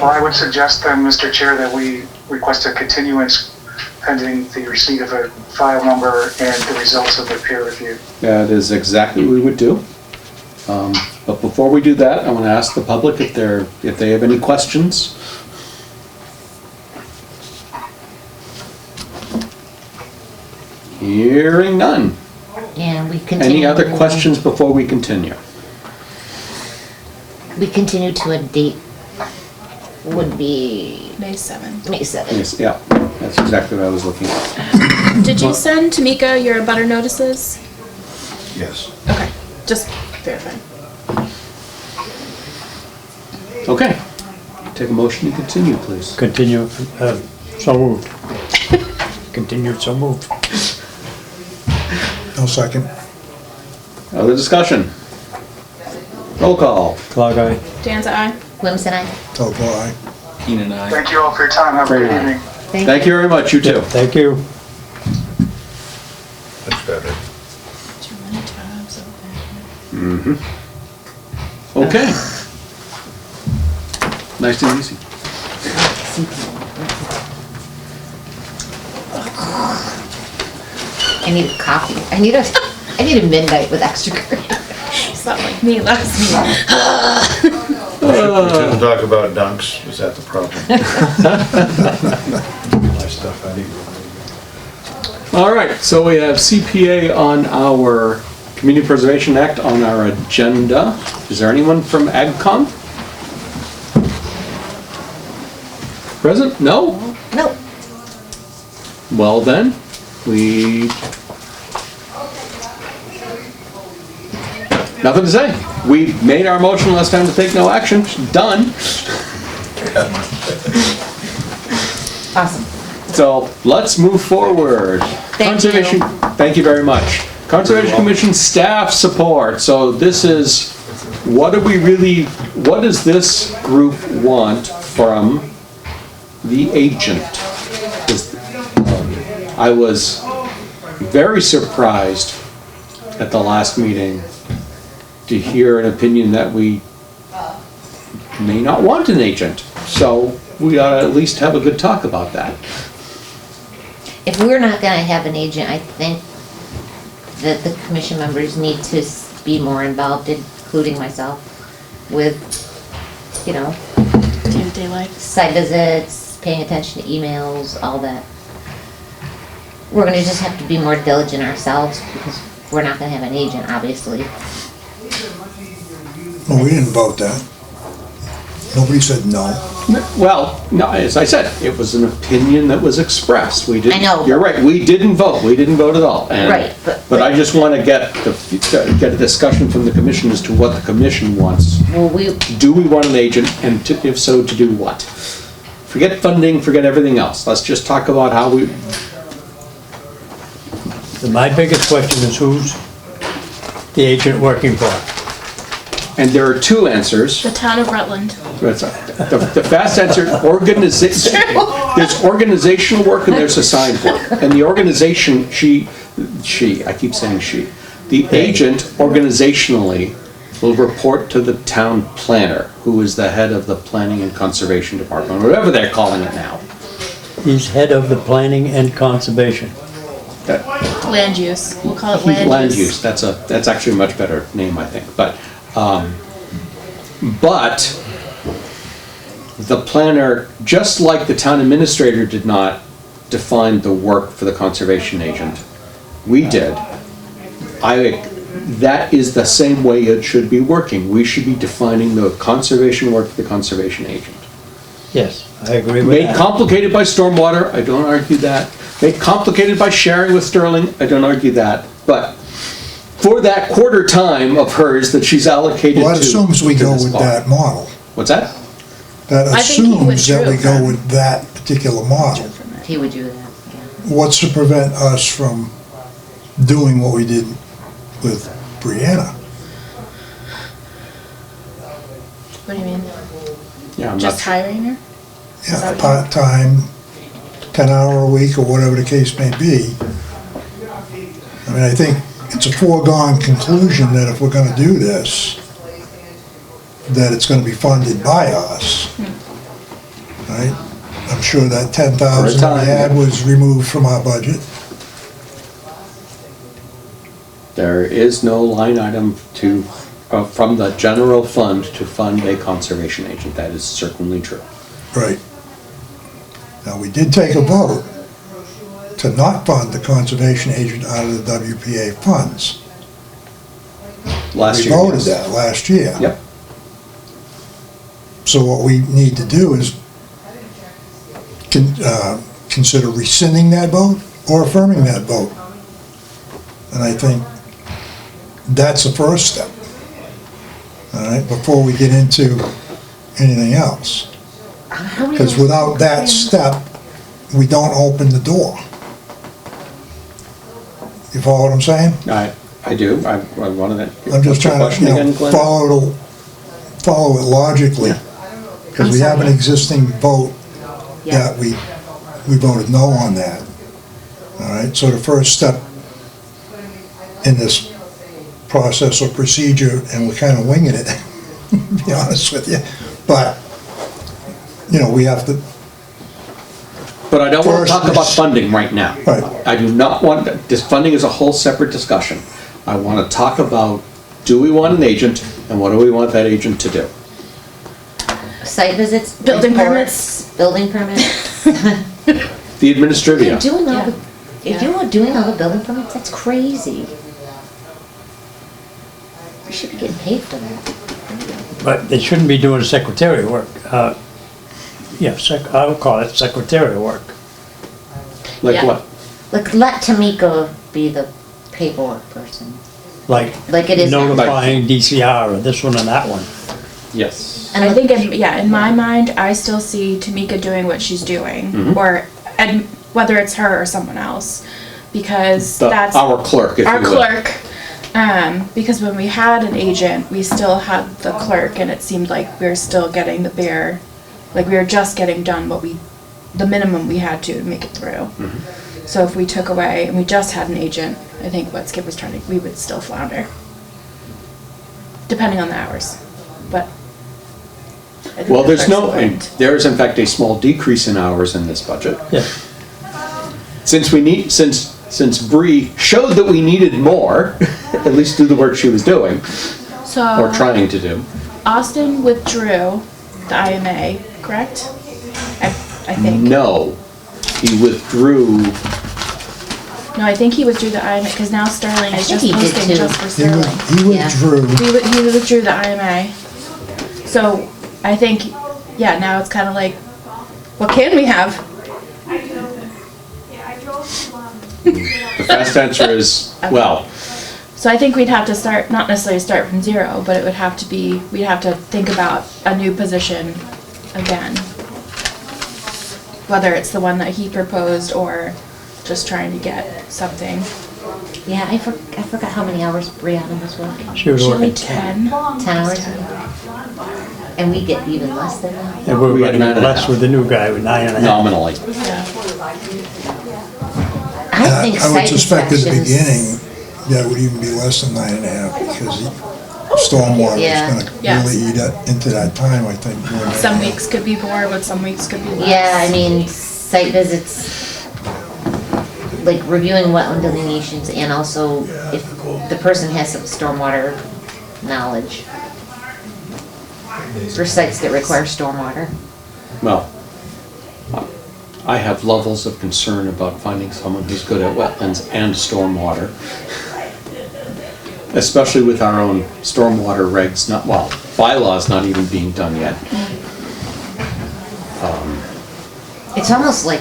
Well, I would suggest then, Mr. Chair, that we request a continuance pending the receipt of a file number and the results of the peer review. That is exactly what we would do. But before we do that, I want to ask the public if they have any questions. Hearing none. And we continue. Any other questions before we continue? We continue to a date, would be May 7th. May 7th. Yes, yeah, that's exactly what I was looking at. Did you send Tamika your butter notices? Yes. Okay, just verifying. Okay. Take a motion to continue, please. Continue, so moved. Continued, so moved. No second. Other discussion? Roll call. Clog eye. Dan's eye. Williamson, I. Topo I. Keenan and I. Thank you all for your time. Have a good Very nice. evening. Thank you very much, you too. Thank you. That's better. Too many tabs open. Okay. Nice and easy. I need a coffee. I need a midnight with extra cream. It's not like me last meeting. We shouldn't talk about dunks, is that the problem? My stuff, I need. All right, so we have CPA on our Community Preservation Act on our agenda. Is there anyone from AgCom? Present? No? Nope. Well then, nothing to say. We made our motion last time to take no action. Done. Awesome. So let's move forward. Thank you. Conservation, thank you very much. Conservation Commission staff support. So this is, what does this group want from the agent? I was very surprised at the last meeting to hear an opinion that we may not want an agent. So we ought to at least have a good talk about that. If we're not gonna have an agent, I think that the commission members need to be more involved, including myself, with, Day-to-day life. site visits, paying attention to emails, all that. We're gonna just have to be more diligent ourselves, because we're not gonna have an agent, obviously. Well, we didn't vote that. Nobody said no. Well, no, as I said, it was an opinion that was expressed. We didn't. I know. You're right, we didn't vote. We didn't vote at all. And- Right, But I just want to get a discussion from the commission as to what the commission wants. Well, Do we want an agent, and if so, to do what? Forget funding, forget everything else. Let's just talk about how we, My biggest question is who's the agent working for? and there are two answers. The town of Rutland. The fast answer, there's organizational work and there's assigned work. And the organization, I keep saying she, the agent organizationally will report to the town planner, who is the head of the Planning and Conservation Department, whatever they're calling it now. He's head of the planning and conservation. Land use. We'll call it land use. Land use, that's actually a much better name, I think, but the planner, just like the town administrator did not define the work for the conservation agent, we did. That is the same way it should be working. We should be defining the conservation work for the conservation agent. Yes, I agree with Made that. complicated by stormwater, I don't argue that. Made complicated by sharing with Sterling, I don't argue that. But for that quarter time of hers that she's allocated to. Well, that assumes we to go this with farm. that model. What's that? That I think he assumes that we withdrew go from- with that particular model. he would do that, yeah. What's to prevent us from doing what we did with Brianna? What do you mean? Yeah, I'm Just not, hiring her? Yeah, part-time, 10-hour a week, or whatever the case may be. I mean, I think it's a foregone conclusion that if we're gonna do this, that it's gonna be funded by us, right? I'm sure that 10,000 we time, had yeah. was removed from our budget. there is no line item from the general fund to fund a conservation agent. That is certainly true. Right. Now, we did take a vote to not fund the conservation agent out of the WPA funds. Last We year. voted yes. that last year. Yep. So what we need to do is consider rescinding that vote or affirming that vote. And I think that's the first step, all right, before we get into anything else. Because without that step, we don't open the door. You follow what I'm saying? I do. I wanted to. I'm just trying to, Question again, Glenn? follow it logically. Because we have an existing vote Yeah. that we voted no on that. All right, so the first step in this process or procedure, and we're kind of winging it, to be honest with you, but, we have to But I don't want to First, talk about it's- funding right now. Right. I do not want, this funding is a whole separate discussion. I want to talk about, do we want an agent, and what do we want that agent to do? Site visits? Building reports, Building permits? The You're administrivia. doing all the, Yeah. if you're doing all the building permits, that's crazy. You should be getting paid for that. But they shouldn't be doing secretarial work. Yeah, I would call it secretarial work. Like Yeah. what? Like, let Tamika be the paperwork person. Like Like it is now. notifying DCR or this one and that one. Yes. And I let- think, in my mind, I still see Tamika doing what she's doing, or whether it's her or someone else, because that's Our clerk, if you our will. clerk. Because when we had an agent, we still had the clerk, and it seemed like we were still getting the bare, like we were just getting done the minimum we had to make it through. So if we took away and we just had an agent, I think what Skip was trying to, we would still flounder, depending on the hours. But I think Well, the there's clerk's no, and important. there is in fact a small decrease in hours in this budget. Yeah. Since Bree showed that we needed more, at least do the work she was doing, So or trying to do. Austin withdrew the IMA, correct? I think. No, he withdrew, No, I think he withdrew the IMA, because now Sterling I is think just he did posting too. just for He Sterling. he withdrew. He withdrew the IMA. So I think, yeah, now it's kind of like, what can we have? the fast answer is, well, So I think we'd have to start, not necessarily start from zero, but it would have to be, we'd have to think about a new position again. Whether it's the one that he proposed or just trying to get something. Yeah, I forgot how many hours Brianna was working. She was Should we working 10? 10 hours? And we get even less than that. And we're We had running 9.5. less with the new guy with 9.5. nominally. Yeah. I think I would site suspect at the inspections- beginning, that would even be less than 9.5, because stormwater Yeah. is Yeah. gonna really eat into that time, I think. more than Some anything. weeks could be more, but some weeks could be less. Yeah, I mean, site visits, like reviewing wetland delineations, and also if the person has some stormwater knowledge for sites that require stormwater. Well, I have levels of concern about finding someone who's good at wetlands and stormwater. Especially with our own stormwater regs, bylaws not even being done yet. It's almost like,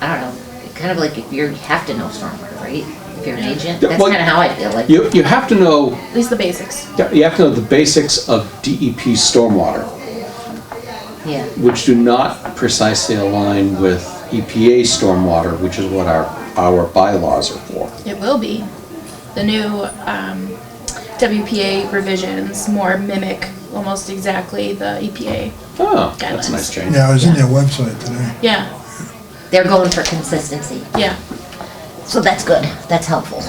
I don't know, kind of like if you have to know stormwater, right? If you're an agent, Yeah, that's well, kind of how I feel like. You have to know, At least the basics. you have to know the basics of DEP stormwater, Yeah, which do not precisely align with EPA stormwater, which is what our bylaws are for. It will be. The new WPA revisions more mimic almost exactly the EPA. Oh, that's a nice Guidelines. change. Yeah, I was in their website today. Yeah, they're going for consistency, yeah. so that's good, that's helpful.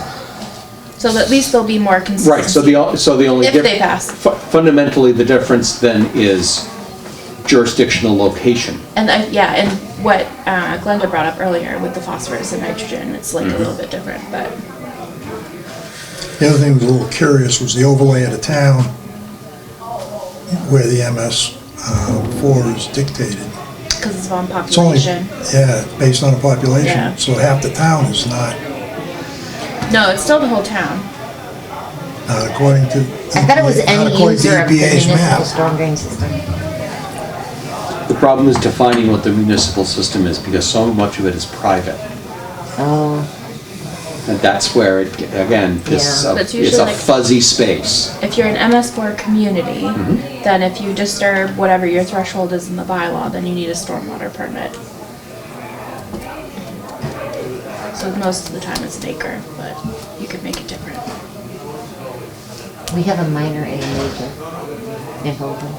So at least there'll be more consistency. Right, so the only. If they pass. Fundamentally, the difference then is jurisdictional location. And and what Glenda brought up earlier with the phosphorus and nitrogen, it's like a little bit different, but The other thing that was a little curious was the overlay of the town, where the MS4 is dictated. because it's on It's only, population. yeah, based on the Yeah. population, so half the town is not No, it's still the whole town. according to. I thought it was not any according to user of the EPA's municipal map. storm drain system. The problem is defining what the municipal system is, because so much of it is private. Oh, And that's where it, again, Yeah. That's it's usually a like- fuzzy space. If you're an MS4 community, then if you disturb whatever your threshold is in the bylaw, then you need a stormwater permit. So most of the time it's an acre, but you could make it different. we have a minor and a major in Holden.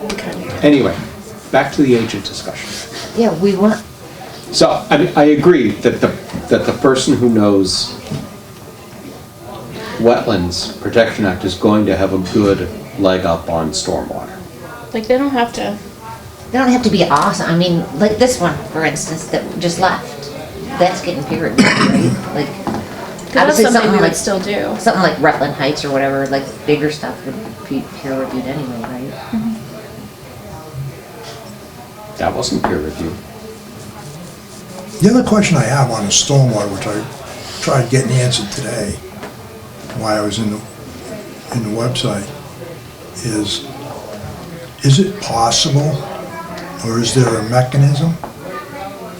We kind of do. Anyway, back to the agent discussion. Yeah, we want, So, I mean, I agree that the person who knows Wetlands Protection Act is going to have a good leg up on stormwater. Like, they don't have to They don't have to be awesome. I mean, like this one, for instance, that just left. That's getting peer reviewed, right? Like, That's obviously something we would like still do. something like Rutland Heights or whatever, like bigger stuff would be peer reviewed anyway, right? That wasn't peer reviewed. The other question I have on the stormwater, which I tried getting answered today, while I was in the website, is it possible, or is there a mechanism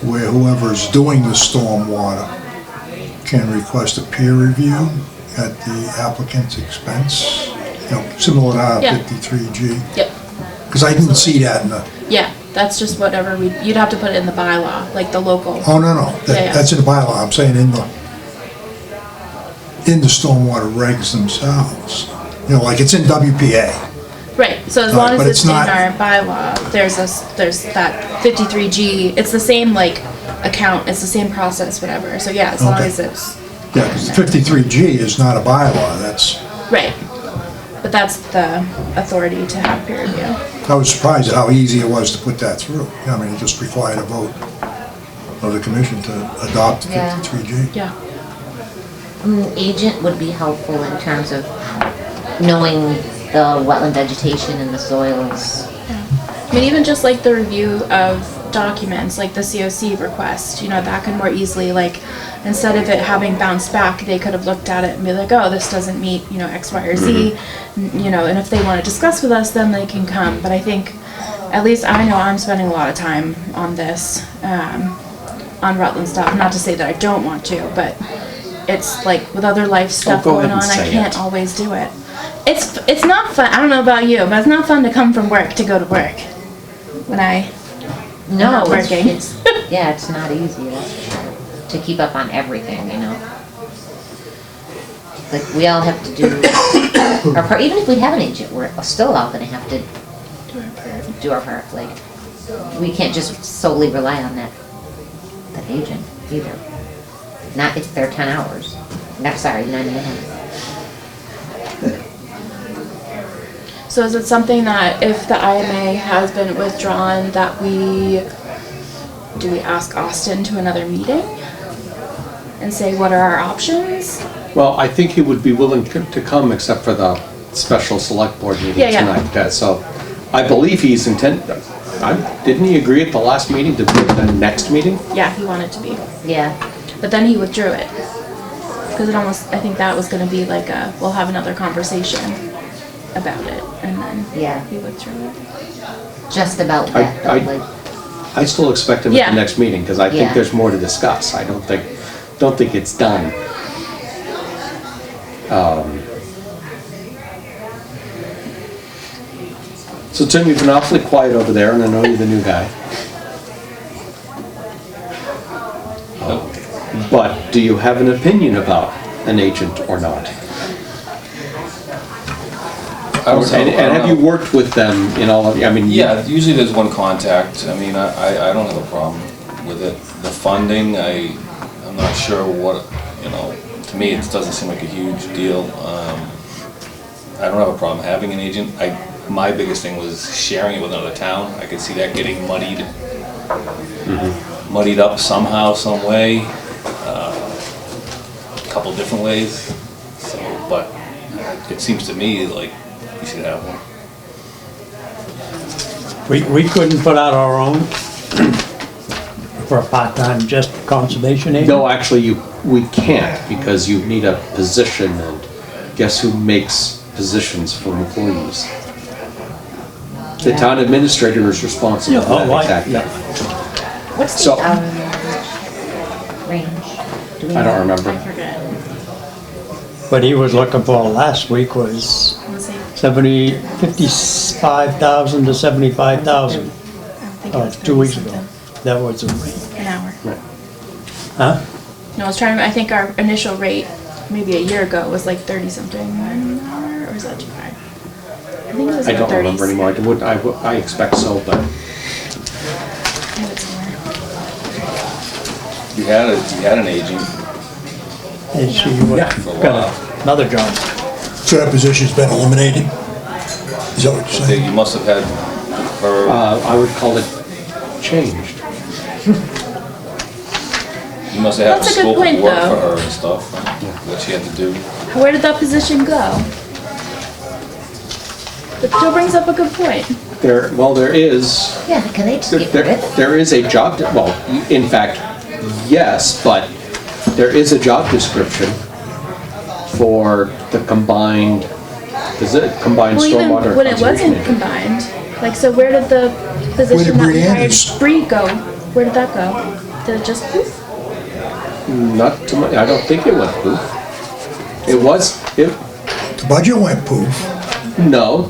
where whoever's doing the stormwater can request a peer review at the applicant's expense? You know, similar to Yeah. 53G? Yep. Because I didn't see that in the, Yeah, that's just whatever you'd have to put it in the bylaw, like the local. oh, no, Yeah. that's in the bylaw, I'm saying in the stormwater regs themselves. You know, like it's in WPA. Right, so as Right, long as but it's it's in not- our bylaw, there's that 53G, it's the same like account, it's the same process, whatever, so yeah, as long Okay. as it's, Yeah, because 53G is not a bylaw, that's, right. But that's the authority to have peer review. I was surprised at how easy it was to put that through. I mean, it just required a vote of the commission to adopt Yeah. 53G. Yeah. An agent would be helpful in terms of knowing the wetland vegetation and the soils. I mean, even just like the review of documents, like the COC request, that could more easily, like, instead of it having bounced back, they could have looked at it and be like, oh, this doesn't meet, X, Y, or Z, and if they want to discuss with us, then they can come. But I think, at least I know I'm spending a lot of time on this, on Rutland stuff. Not to say that I don't want to, but it's like with other life stuff go going ahead and on, I say can't it. always do it. It's not fun. I don't know about you, but it's not fun to come from work to go to work. When No, not it's, working. it's yeah, it's not easy, that's for sure, to keep up on everything, Like, we all have to do our part. Even if we have an agent, we're still all gonna have to do our part. Like, we can't just solely rely on that agent either. Not if they're 10 hours. No, sorry, 9.5. So is it something that if the IMA has been withdrawn, that do we ask Austin to another meeting? And say, what are our options? Well, I think he would be willing to come except for the special select board meeting Yeah, yeah. tonight. So I believe he's didn't he agree at the last meeting to do the next meeting? Yeah, he wanted to be. Yeah, But then he withdrew it. Because I think that was gonna be like we'll have another conversation about it, and then Yeah. he withdrew it. just about that. I- but, like, I still expect him at Yeah. the next meeting, because I think Yeah. there's more to discuss. I don't think it's done. So Tim, you've been awfully quiet over there, and I know you're the new guy. But do you have an opinion about an agent or not? And have you worked with them in all of, Yeah, usually there's one contact. I mean, I don't have a problem with it. The funding, I'm not sure what, to me, it doesn't seem like a huge deal. I don't have a problem having an agent. My biggest thing was sharing it with another town. I could see that getting muddied up somehow, some way, a couple different ways. So, but it seems to me like you should have one. We couldn't put out our own for a part-time just conservation agent? No, actually, we can't, because you need a position, and guess who makes positions for employees? The town administrator is responsible for that, exactly. what's the So- hourly range? Do we I don't know? remember. I forget. What he was looking for last week was Let's see. 55,000 to 75,000. I don't think it was 2 weeks ago. 30-something That was the rate. an hour. Huh? No, I think our initial rate, maybe a year ago, was like 30-something an hour, or is that too high? I think it was I in the don't 30s. remember anymore. I expect so, but I have it somewhere. You had an agent And she Yeah. for a got while. another job. So that position's been eliminated? Is that what you're saying? You must have had her? I would call it changed. You must have had a That's a good scope point, of work though. for her and stuff, what she had to do. Where did that position go? But Joe brings up a good point. There is, Yeah, can they just get rid of it? there is a job, well, in fact, yes, but there is a job description for the combined Well, even stormwater when it conservation wasn't agent. combined, like, so where did the position that we Bree hired Anders? Bree go? Where did that go? Did it just poof? Not too much, I don't think it went poof. It was, The budget went poof. no,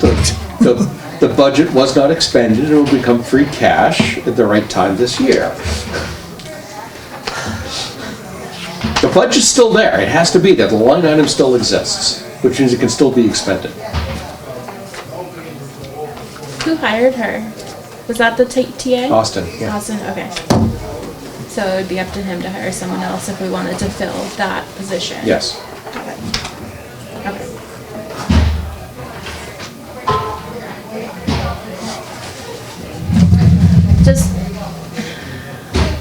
the budget was not expended, it will become free cash at the right time this year. The budget's still there, it has to be there, the line item still exists, which means it can still be expended. Who hired her? Was that the TA? Austin, yeah. Austin, okay. So it would be up to him to hire someone else if we wanted to fill that position? Yes. Okay. Okay. Just,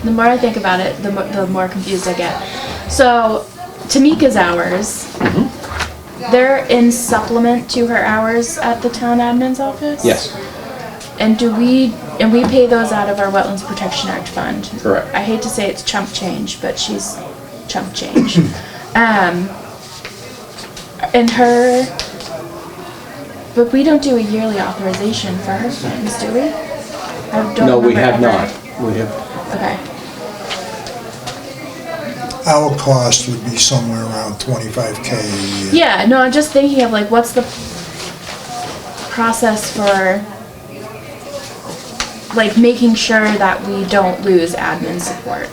the more I think about it, the more confused I get. So, Tamika's hours, they're in supplement to her hours at the town admin's office? Yes, And we pay those out of our Wetlands Protection Act fund. Correct. I hate to say it's chump change, but she's chump change. And her, but we don't do a yearly authorization for her funds, do we? I don't no, we remember have ever- not, we have, Okay, Our cost would be somewhere around 25K a year. yeah, no, I'm just thinking of like, what's the process for like making sure that we don't lose admin support?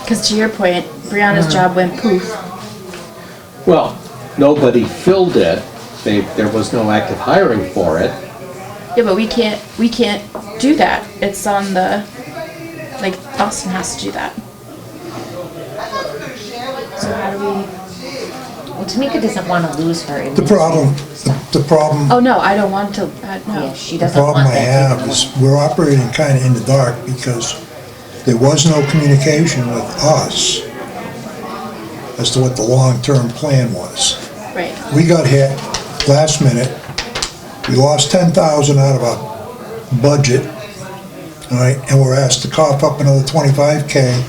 Because to your point, Brianna's job went poof. well, nobody filled it, there was no active hiring for it. Yeah, but we can't do that. It's on the, like, Austin has to do that. So how do we, Well, Tamika doesn't want to lose her in The this. problem, oh no, I don't want to, Yeah, no. she the doesn't want problem I that. have taken is away. we're operating kind of in the dark because there was no communication with us as to what the long-term plan was. Right, We got hit last minute. We lost 10,000 out of our budget, all right, and we're asked to cough up another 25K.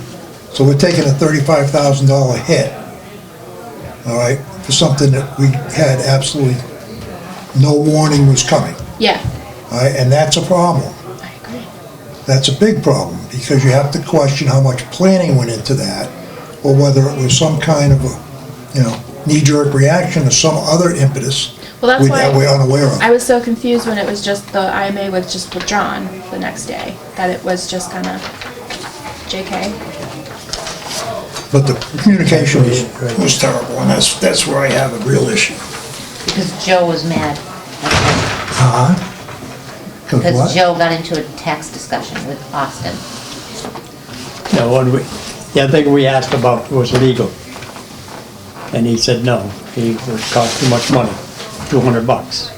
So we're taking a $35,000 hit, all right, for something that we had absolutely no warning was coming, yeah, all right, and that's a problem. I agree. That's a big problem, because you have to question how much planning went into that, or whether it was some kind of a, knee-jerk reaction or some other impetus Well, that's that we're why unaware of. I was so confused when it was just the IMA was just withdrawn the next day, that it was just kind of JK. But the communication was terrible, and that's where I have a real issue. Because Joe was mad. Huh? Because what? Joe got into a tax discussion with Austin. No, the other thing we asked about was legal. And he said no, it would cost too much money, $200.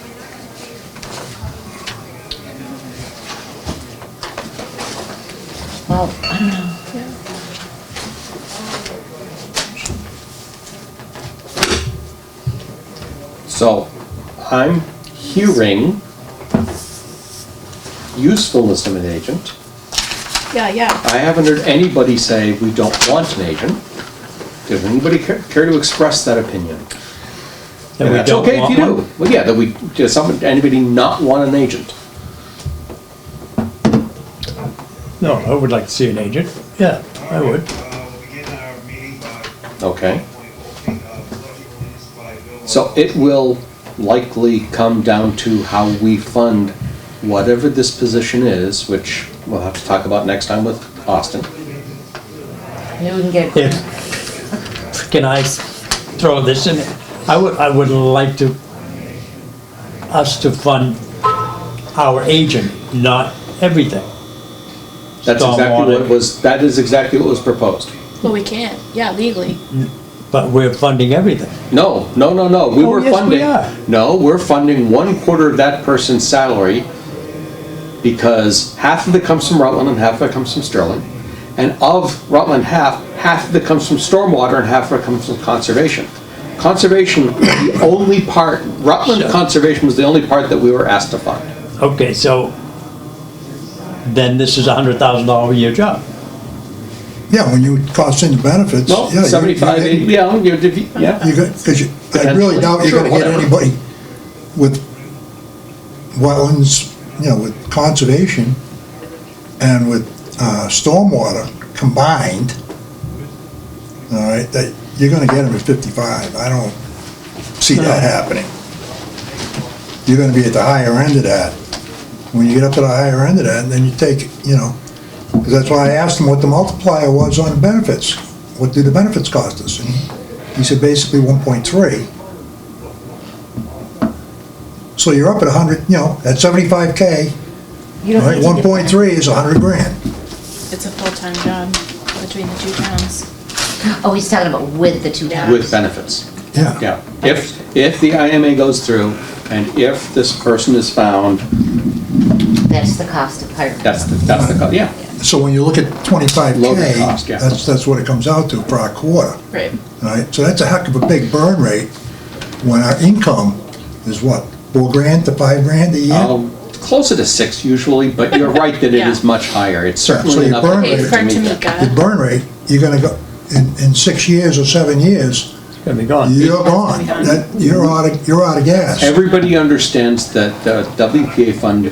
Well, I don't know. So, I'm hearing usefulness of an agent. Yeah. I haven't heard anybody say we don't want an agent. Does anybody care to express that opinion? And And we that's don't okay if want you do. one. Well, yeah, anybody not want an agent? No, I would like to see an agent, yeah, I would. Okay. So it will likely come down to how we fund whatever this position is, which we'll have to talk about next time with Austin. Maybe we can get, Can I throw this in? I would like us to fund our agent, not everything. That is exactly what was proposed. Well, we can't, yeah, legally. But we're funding everything. No. We Oh, were yes, we funding. are. No, we're funding 1/4 of that person's salary because half of it comes from Rutland and half of it comes from Sterling. And of Rutland half of it comes from stormwater and half of it comes from conservation. Conservation, the only part, Rutland conservation was the only part that we were asked to fund. Okay, so then this is $100,000 a year job. Yeah, when you cost in the benefits. Well, yeah, 75, 80, yeah, yeah. You got, because I really doubt you're gonna get Whatever. anybody with wetlands, with conservation and with stormwater combined, all right, that you're gonna get them at 55. I don't see that happening. You're gonna be at the higher end of that. When you get up to the higher end of that, then you take, because that's why I asked him what the multiplier was on the benefits. What do the benefits cost us? And he said basically 1.3. So you're up at 100, at 75K, You don't right? need to get 1.3 is 100 grand. It's a full-time job between the two towns. Oh, he's talking about with the two towns. With benefits. Yeah. Yeah, if the IMA goes through, and if this person is found, That's the cost of hiring. that's the, yeah. So when you look at 25K, Loaded cost, yeah. that's what it comes out to for our quarter, Right. all right? So that's a heck of a big burn rate when our income is what, 4 grand to 5 grand a year? Closer to 6 usually, but you're right that it Yeah. is much higher. It's So certainly your enough burn to rate- Paid for meet that. The Tamika. burn rate, you're gonna go, in 6 years or 7 years, It's gonna be gone. you're gone. You're out of gas. Everybody understands that the WPA fund,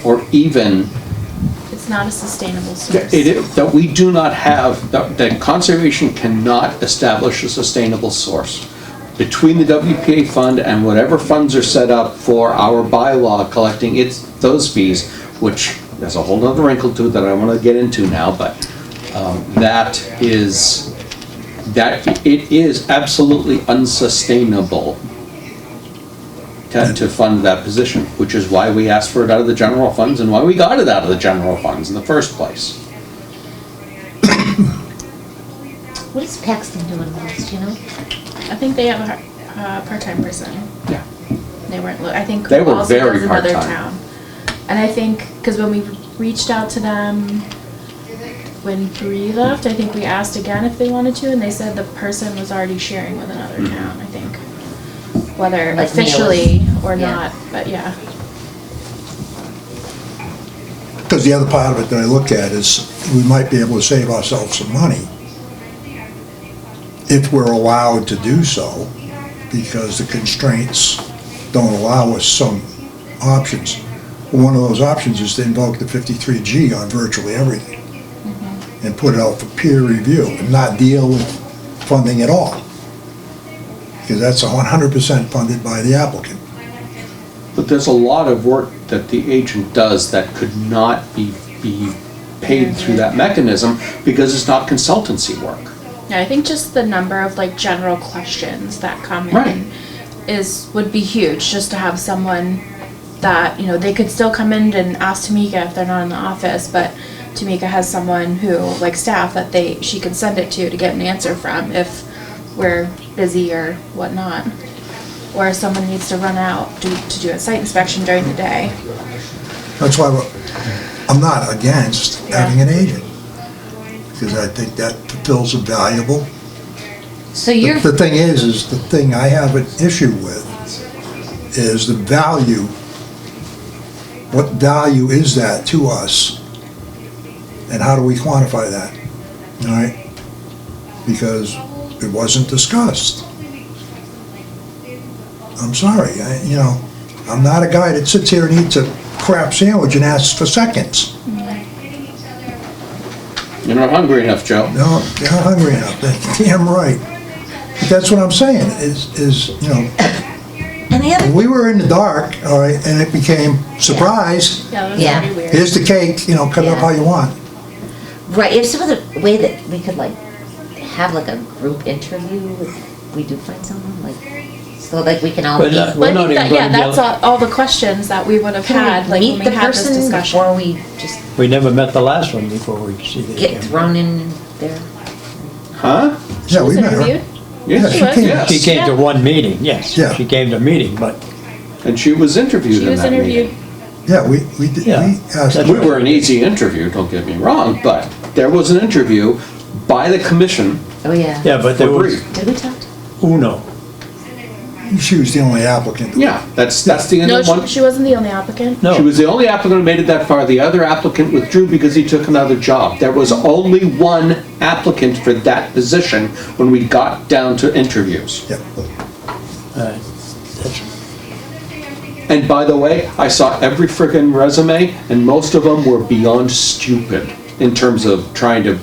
or even It's not a sustainable source. that we do not have, that conservation cannot establish a sustainable source. Between the WPA fund and whatever funds are set up for our bylaw collecting those fees, which there's a whole nother wrinkle to it that I don't want to get into now, but it is absolutely unsustainable to fund that position, which is why we asked for it out of the general funds and why we got it out of the general funds in the first place. What is Paxton doing next, do you know? I think they have a part-time person. Yeah. They weren't, I think They were also very does another part-time. town. And I think, because when we reached out to them, when Bree left, I think we asked again if they wanted to, and they said the person was already sharing with another town, I think. Whether Like officially Neolis. or Yeah. not, but yeah. Because the other part of it that I look at is we might be able to save ourselves some money if we're allowed to do so, because the constraints don't allow us some options. One of those options is to invoke the 53G on virtually everything and put it out for peer review and not deal with funding at all. Because that's 100% funded by the applicant. But there's a lot of work that the agent does that could not be paid through that mechanism because it's not consultancy work. Yeah, I think just the number of like general questions that come in Right. would be huge, just to have someone that, they could still come in and ask Tamika if they're not in the office, but Tamika has someone who, like staff, that she can send it to get an answer from if we're busy or whatnot. Or if someone needs to run out to do a site inspection during the day. That's why I'm not against having an agent, because I think that fulfills a valuable. So you're, The thing is the thing I have an issue with is the value. What value is that to us? And how do we quantify that? All right? Because it wasn't discussed. I'm sorry, I'm not a guy that sits here and eats a crap sandwich and asks for seconds. You're not hungry enough, Joe. No, you're not hungry enough, that's damn right. But that's what I'm saying, is and the other, we were in the dark, all right, and it became, surprise, Yeah, that was Yeah. pretty weird. here's the cake, cut it up how you want. right, if some other way that we could like have like a group interview, if we do find someone, like, so like we can all But, meet. We're But I not think even that, gonna that's all the questions that we would have had, Can like we when meet we the had this person discussion. before we just We never met the last one before we see the get thrown in there? Huh? Yeah, we Was met her. interviewed? Yeah, She she was? came. Yes. She came to Yeah. one meeting, yes. Yeah. She came to a meeting, but And she was interviewed She in was that interviewed. meeting. Yeah, we did, Yeah. we asked. We were an easy interview, don't get me wrong, but there was an interview by the commission Oh, yeah. Yeah, but there for was brief. Did we talk to? Uno. She was the only applicant. Yeah, that's the No, only one. she wasn't the only applicant. No. She was the only applicant who made it that far. The other applicant withdrew because he took another job. There was only one applicant for that position when we got down to interviews. Yep. Alright. That's- And by the way, I saw every friggin' resume, and most of them were beyond stupid in terms of trying to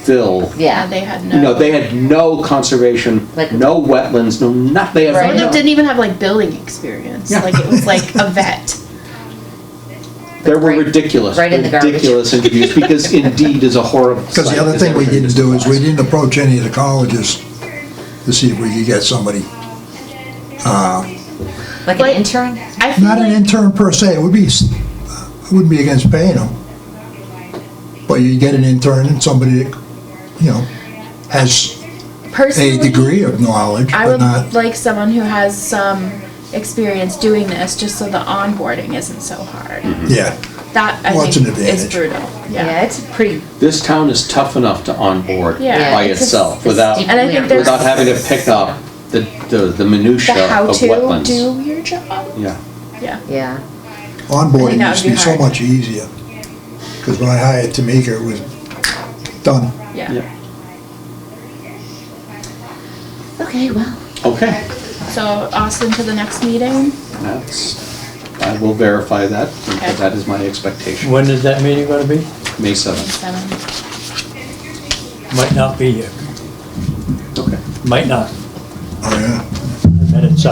fill. Yeah, Yeah. they had You know, they had no conservation, Like- no wetlands, no nothing. They had Some of them no- didn't even have like building experience. Yeah. Like it was like a vet. There were Right- ridiculous, right in the garbage. ridiculous interviews, because Indeed is a horrible site. Because the other as thing we everything didn't do is we lies. didn't approach any of the colleges to see if we could get somebody. Like Like- an intern? I feel Not an like intern per se, it would be, I wouldn't be against paying them. But you get an intern and somebody that, you know, has a personally, degree of knowledge, I but would not, like someone who has some experience doing this, just so the onboarding isn't so hard. yeah. That I Well, it's an think is advantage. brutal. Yeah, Yeah. it's pretty, This town is tough enough to onboard Yeah. by it's a- itself it's without, deep- And I think there's- without having to pick up the The minutia how of to wetlands. do your job. Yeah. Yeah. yeah. onboarding that used would to be be so hard. much easier. Because when I hired Tamika, it was done. Yeah. Yeah. Okay, well, Okay, So Austin to the next meeting. that's, I will verify that, Okay. because that is my expectation. When is that meeting gonna be? May 7th. 7. Might not be here. Okay. Might not. Oh, yeah. And it's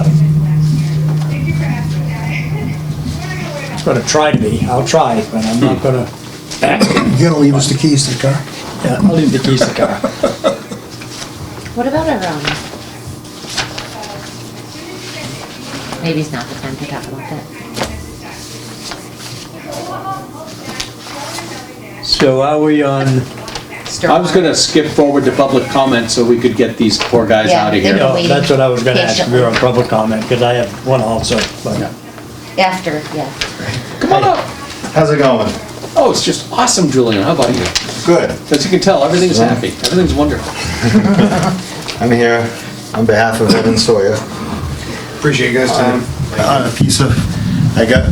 It's gonna try to be. I'll try, but I'm not gonna. You gonna leave us the keys to the car? Yeah, I'll leave the keys to the car. what about our, maybe it's not the time to talk about that. So are we on, I was gonna skip forward to public comment so we could get these poor guys Yeah, out of they here. don't- no, waiting that's what I was gonna ask, if we were on patiently. public comment, because I have one also, but. After, yeah. Come on up. How's it going? Oh, it's just awesome, Julian. How about you? Good. As you can tell, everything's happy. Everything's wonderful. I'm here on behalf of Evan Sawyer. Appreciate you guys' time. On a piece of, I got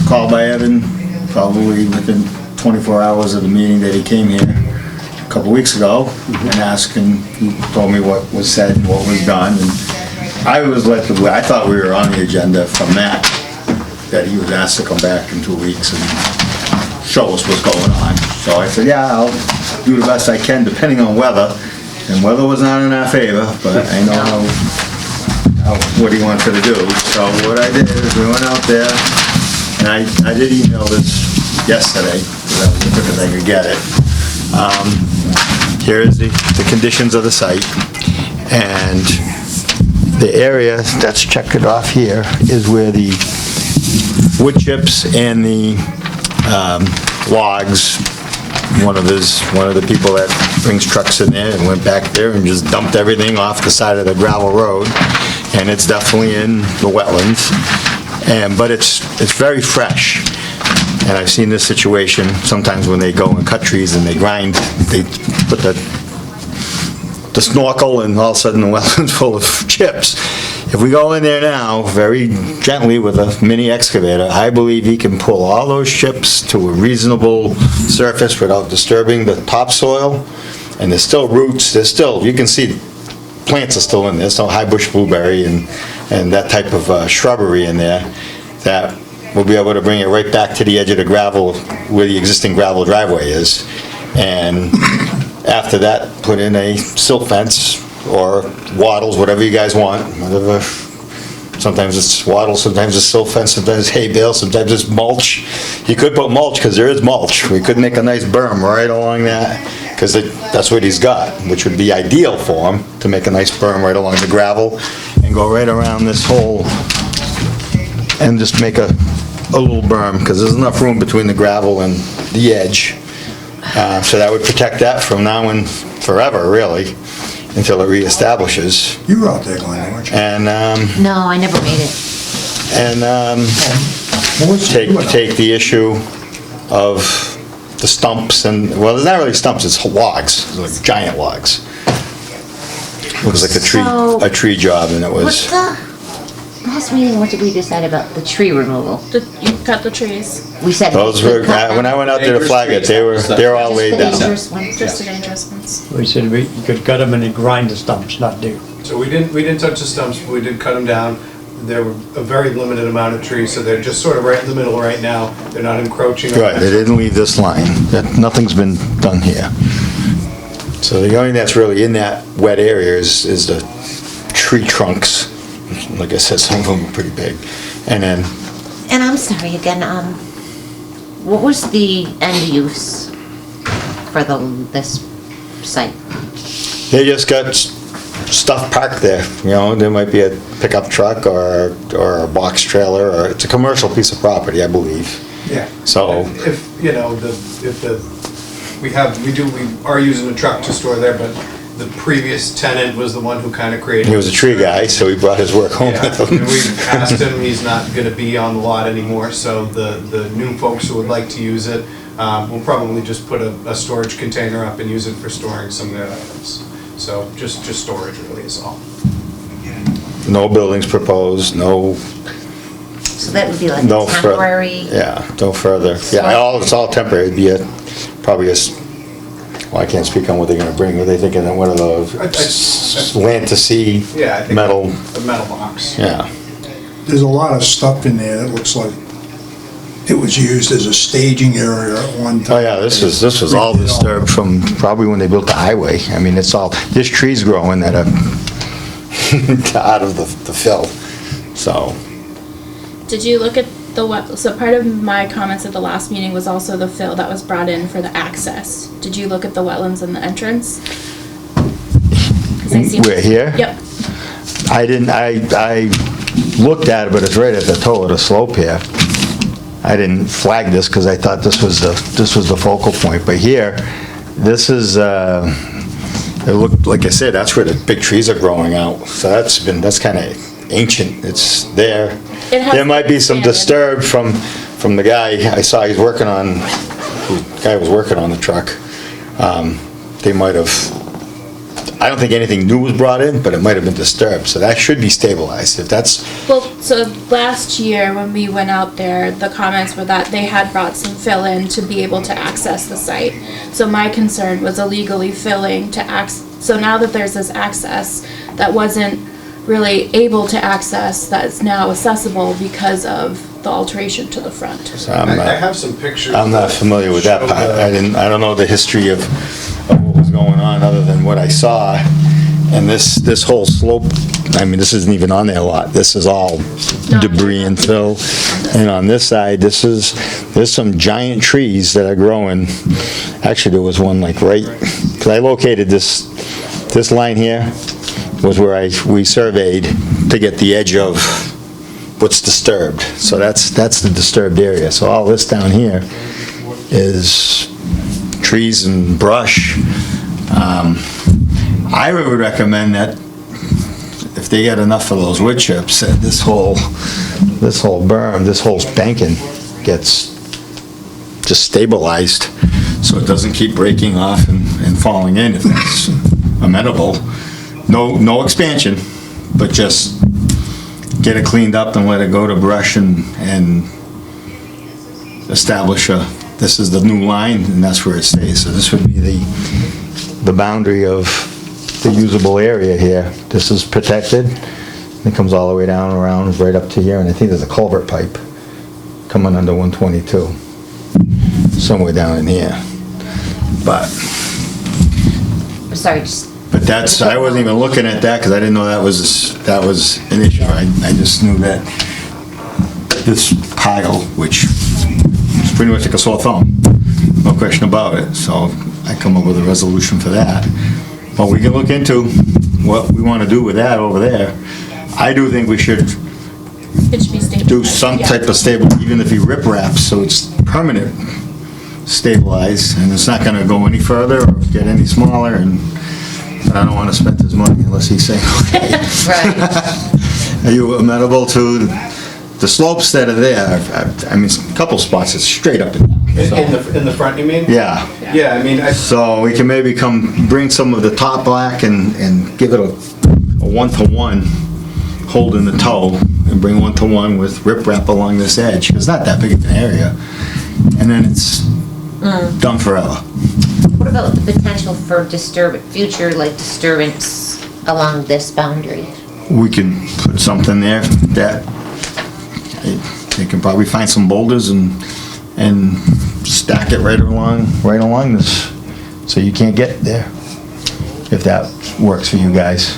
called by Evan probably within 24 hours of the meeting that he came here a couple weeks ago and asked, and he told me what was said and what was done. And I was led to, I thought we were on the agenda from that he was asked to come back in 2 weeks and show us what's going on. So I said, yeah, I'll do the best I can depending on weather. And weather was not in our favor, but I know what he wanted to do. So what I did is we went out there, and I did email this yesterday, because that was the quickest I could get it. Here is the conditions of the site, and the area that's checked off here is where the wood chips and the logs, one of the people that brings trucks in there and went back there and just dumped everything off the side of the gravel road, and it's definitely in the wetlands, but it's very fresh. And I've seen this situation sometimes when they go and cut trees and they grind, they put the snorkel and all of a sudden the wetland's full of chips. If we go in there now, very gently with a mini excavator, I believe he can pull all those chips to a reasonable surface without disturbing the topsoil. And there's still roots, you can see the plants are still in there, there's no high bush blueberry and that type of shrubbery in there, that we'll be able to bring it right back to the edge of the gravel where the existing gravel driveway is. And after that, put in a silt fence or wattles, whatever you guys want, whatever. Sometimes it's wattles, sometimes it's silt fence, sometimes it's hay bale, sometimes it's mulch. You could put mulch, because there is mulch. We could make a nice berm right along that, because that's what he's got, which would be ideal for him, to make a nice berm right along the gravel and go right around this hole and just make a little berm, because there's enough room between the gravel and the edge. So that would protect that from now and forever, really, until it reestablishes. You were out there, Glenn, weren't you? Uh, And, No, I never made it. and take the issue of the stumps and, well, it's not really stumps, it's logs, it's like giant logs. Looks like a tree job, and it What's was, the last meeting, what did we decide about the tree removal? You cut the trees, We said. those were, when I went out there to flag it, they were all laid down. Dangerous ones. just the dangerous ones. We said you could cut them and then grind the stumps, not dig. So we didn't touch the stumps, but we did cut them down. There were a very limited amount of trees, so they're just sort of right in the middle right now. They're not encroaching. on Right, they didn't leave this line, nothing's been done here. So the only thing that's really in that wet area is the tree trunks. Like I said, some of them are pretty big. And then, And I'm sorry again, what was the end use for this site? they just got stuff parked there, you know, there might be a pickup truck or a box trailer, or it's a commercial piece of property, I believe. Yeah. So, If, you know, we are using a truck to store there, but the previous tenant was the one who kind of created. he was a tree guy, so he brought his work home Yeah, with him. and we've asked him, he's not gonna be on the lot anymore, so the new folks who would like to use it, will probably just put a storage container up and use it for storing some of their items. So just storage really is all. No buildings proposed, no So that would be like No a fur- temporary, Yeah, no further. Yeah, it's all temporary. It'd be probably well, I can't speak on what they're gonna bring. Are they thinking that one of those land to sea Yeah, I think metal? a metal box. Yeah. There's a lot of stuff in there that looks like it was used as a staging area at one time. Oh, yeah, this was all disturbed from probably when they built the highway. I mean, there's trees growing that are out of the fill, so. Did you look at so part of my comments at the last meeting was also the fill that was brought in for the access. Did you look at the wetlands and the entrance? 'Cause they seem- We're here? Yep. I didn't, I looked at it, but it's right at the toe of the slope here. I didn't flag this because I thought this was the focal point, but here, this is, it looked, like I said, that's where the big trees are growing out, so that's kind of ancient, it's there. It has There might be some expanded. disturb from the guy I saw he's working on, the guy was working on the truck. They might have, I don't think anything new was brought in, but it might have been disturbed, so that should be stabilized, if that's, Well, so last year when we went out there, the comments were that they had brought some fill in to be able to access the site. So my concern was illegally filling to so now that there's this access that wasn't really able to access, that is now accessible because of the alteration to the front. so I'm I not, have some pictures. I'm not familiar with that show part. the- I don't know the history of what was going on, other than what I saw. And this whole slope, I mean, this isn't even on their lot, this is all debris and fill. And on this side, there's some giant trees that are growing. Actually, there was one like because I located this line here, was where we surveyed to get the edge of what's disturbed. So that's the disturbed area. So all this down here is trees and brush. I would recommend that if they get enough of those wood chips, that this whole berm, this whole banking gets just stabilized, so it doesn't keep breaking off and falling in, if that's amenable. No expansion, but just get it cleaned up and let it go to brush and establish this is the new line, and that's where it stays. So this would be the boundary of the usable area here. This is protected. It comes all the way down around right up to here, and I think there's a culvert pipe coming under 122, somewhere down in here. But sorry, just, But that's, I wasn't even looking at that because I didn't know that was an issue. I just knew that this pile, which is pretty much like a sore thumb, no question about it. So I come up with a resolution for that. But we can look into what we want to do with that over there. I do think we should It should be stabilized. do some Yeah. type of stable, even if he rip wraps, so it's permanent stabilized, and it's not gonna go any further or get any smaller, and I don't wanna spend his money unless he's saying, okay. right. Are you amenable to the slopes that are there, I mean, a couple spots, it's straight up and down. In the front, you mean? Yeah. Yeah, I mean, So we can maybe bring some of the top black and give it a one-to-one, holding the toe, and bring one-to-one with riprap along this edge. It's not that big of an area. And then it's done forever. What about the potential for future like disturbance along this boundary? We could put something there that they can probably find some boulders and stack it right along this, so you can't get there, if that works for you guys.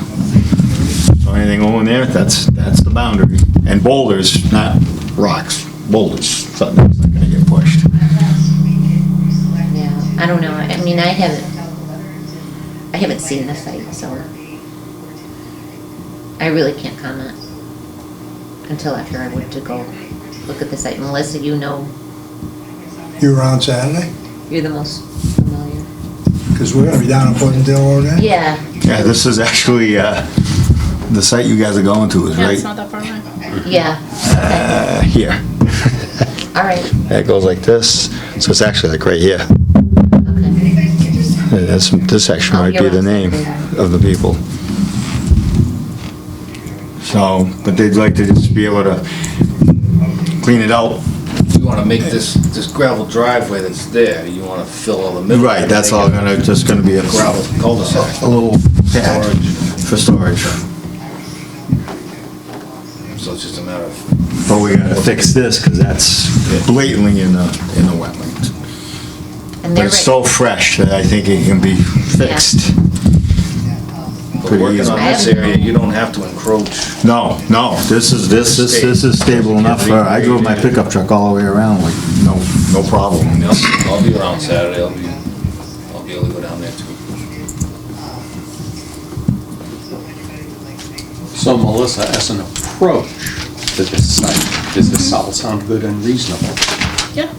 So anything over there, that's the boundary. And boulders, not rocks, boulders, something that's not gonna get pushed. Yeah, I don't know. I mean, I haven't seen the site, so I really can't comment until after I went to go look at the site. Melissa, you know, You were on Saturday? you're the most familiar. Because we're gonna be down in Pleasantdale all day. Yeah, Yeah, this is actually, the site you guys are going to is Yeah, right it's not that far away. yeah. here. All right, It goes like this, so it's actually like right here. okay. This section Oh, might be you're the on name Saturday. of the people. So, but they'd like to just be able to clean it out. You wanna make this gravel driveway that's there, you wanna fill all the middle. Right, that's all just gonna be a Gravel cul-de-sac. a little pad for storage. So it's just a matter of, But we gotta fix this, cause that's blatantly in the wetlands. And But they're it's right. so fresh that I think it can be fixed. but Pretty working easy. on this area, you don't have to encroach. No, this is stable enough for, I drove my pickup truck all the way around, like, no problem. I'll be around Saturday, I'll be able to go down there too. So Melissa, as an approach to this site, does this all sound good and reasonable? Yeah.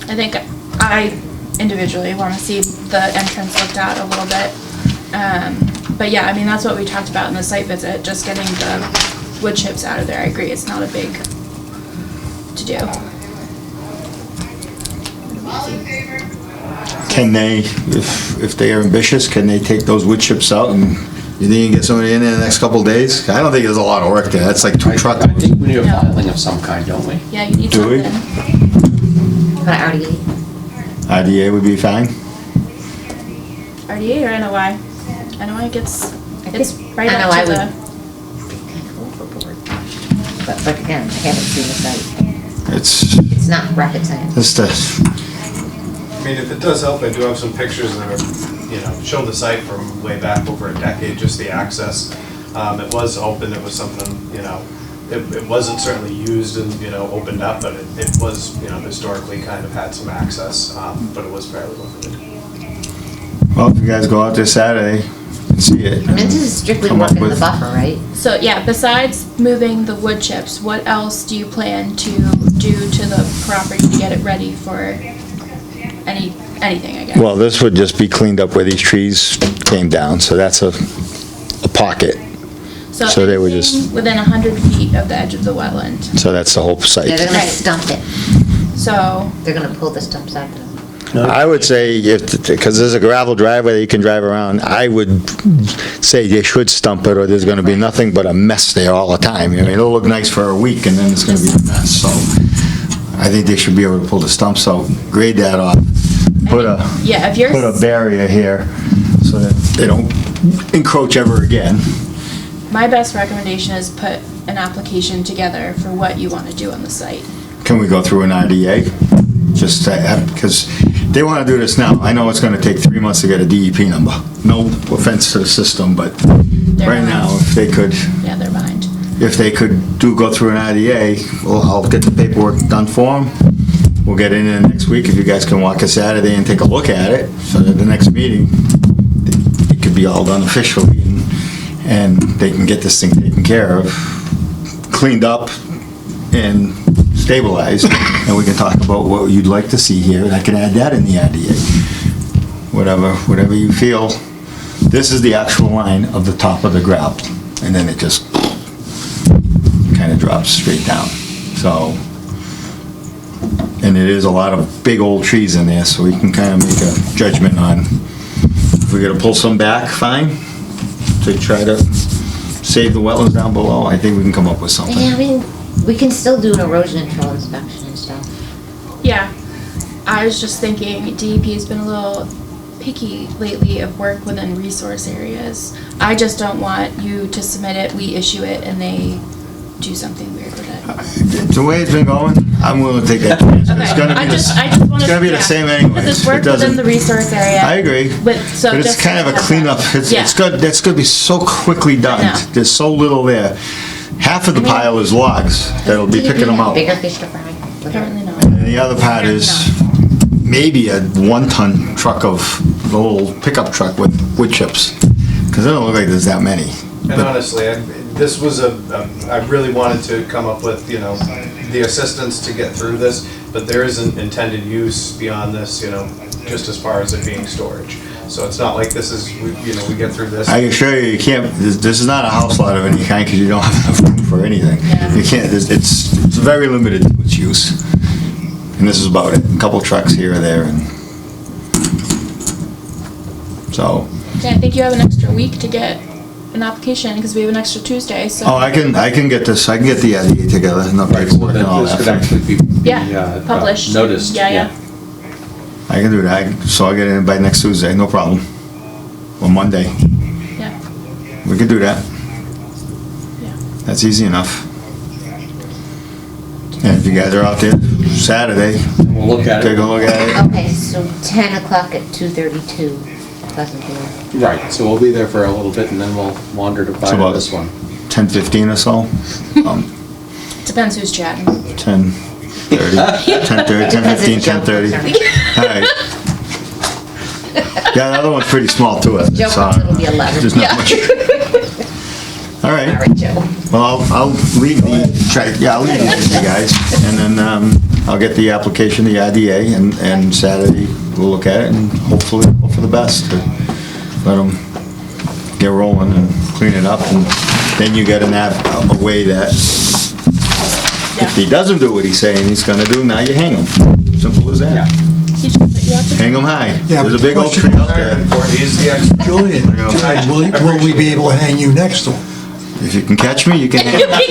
I think I individually want to see the entrance looked at a little bit. But yeah, I mean, that's what we talked about in the site visit, just getting the wood chips out of there. I agree, it's not a big to do. Can they, if they are ambitious, can they take those wood chips out and you think you can get somebody in there the next couple of days? I don't think there's a lot of work there, that's like two truck I think loads. we need a No. filing of some kind, don't we? Yeah, you need Do we? something. But I already ate. IDA would be fine? RDA or NOI? NOI gets, it's right I know up I to would the, be kind of overboard. But again, I haven't seen the site. It's, It's not rocket science. it's the, I mean, if it does help, I do have some pictures that are, show the site from way back over a decade, just the access. It was open, it was something, it wasn't certainly used and, opened up, but it was, historically kind of had some access, but it was fairly limited. well, if you guys go out this Saturday and see it. I mean, this is strictly come up working the with- buffer, right? so yeah, besides moving the wood chips, what else do you plan to do to the property to get it ready for anything, I guess? Well, this would just be cleaned up where these trees came down, so that's a pocket. so they would just- anything within 100 feet of the edge of the wetland. So that's the whole Yeah, site. they're gonna Right. stump it. So, They're gonna pull the stumps out. I would say, because there's a gravel driveway that you can drive around, I would say they should stump it, or there's gonna be nothing but a mess there all the time. I mean, it'll look nice for a week, and then it's gonna be a mess, so I think they should be able to pull the stumps out, grade that off, put yeah, if you're, a barrier here, so that they don't encroach ever again. my best recommendation is put an application together for what you want to do on the site. Can we go through an IDA? Just because they want to do this now. I know it's going to take 3 months to get a DEP number. No offense to the system, but right now, if they could, Yeah, they're behind. go through an IDA, well, I'll get the paperwork done for them. We'll get in there next week. If you guys can walk us Saturday and take a look at it, so that the next meeting, it could be all done officially, and they can get this thing taken care of, cleaned up, and stabilized, and we can talk about what you'd like to see here, and I can add that in the IDA. Whatever you feel. This is the actual line of the top of the gravel, and then it just kind of drops straight down, so. And it is a lot of big old trees in there, so we can kind of make a judgment on, if we gotta pull some back, fine, to try to save the wetlands down below, I think we can come up with something. Yeah, I mean, we can still do an erosion control inspection and stuff. Yeah, I was just thinking DEP's been a little picky lately of work within resource areas. I just don't want you to submit it, we issue it, and they do something weird with it. The way it's been going, I'm willing to take that chance. Okay, It's gonna be I the, just it's wanted gonna be the yeah. same anyways. Because it's It work within doesn't- the resource area. I agree. But But it's kind of a cleanup, it's good, that's gonna be so quickly know. done, there's so little there. Half of the pile is logs that'll be picking them out. Bigger fish to fry. Apparently not. And the other part is maybe a 1-ton truck of, the little pickup truck with wood chips, because it don't look like there's that many. And honestly, this was I really wanted to come up with, you know, the assistance to get through this, but there is an intended use beyond this, you know, just as far as it being storage. So it's not like this is, we get through this. I assure you, you can't, this is not a house lot of any kind, because you don't have enough room for anything. Yeah. You can't, it's very limited to its use. And this is about it, a couple trucks here or there, and so. Yeah, I think you have an extra week to get an application, because we have an extra Tuesday, so. Oh, I can get this, I can get the IDA together, and the Right, so paperwork and all this could that. actually be. Yeah, published. Noticed. Yeah. I can do that, so I'll get it in by next Tuesday, no problem. Or Monday, Yeah, we could do that, yeah. that's easy enough. And if you guys are out there Saturday, We'll look at take a it. look at it. Okay, so 10 o'clock at 2:32, Pleasantdale. Right, so we'll be there for a little bit and then we'll wander to It's find about this one. 10:15 or so. Depends who's chatting. 10:30, 10:30, 10:15, 10:30. All right. Yeah, the other one's pretty small too. Joe so thinks it'll be 11. There's not much. All All right. right, Joe. Well, I'll leave I'll leave these with you guys, and then I'll get the application, the IDA, and Saturday we'll look at it and hopefully hope for the best to let them get rolling and clean it up, and then you get a way that if he doesn't do what he's saying he's gonna do, now you hang him. Simple as that. He should put you out to. Hang him high. Yeah, There's a but big the old question tree out there. He's the expert. Julian, will we be able to hang you next to him? If you can catch me, you can hang me.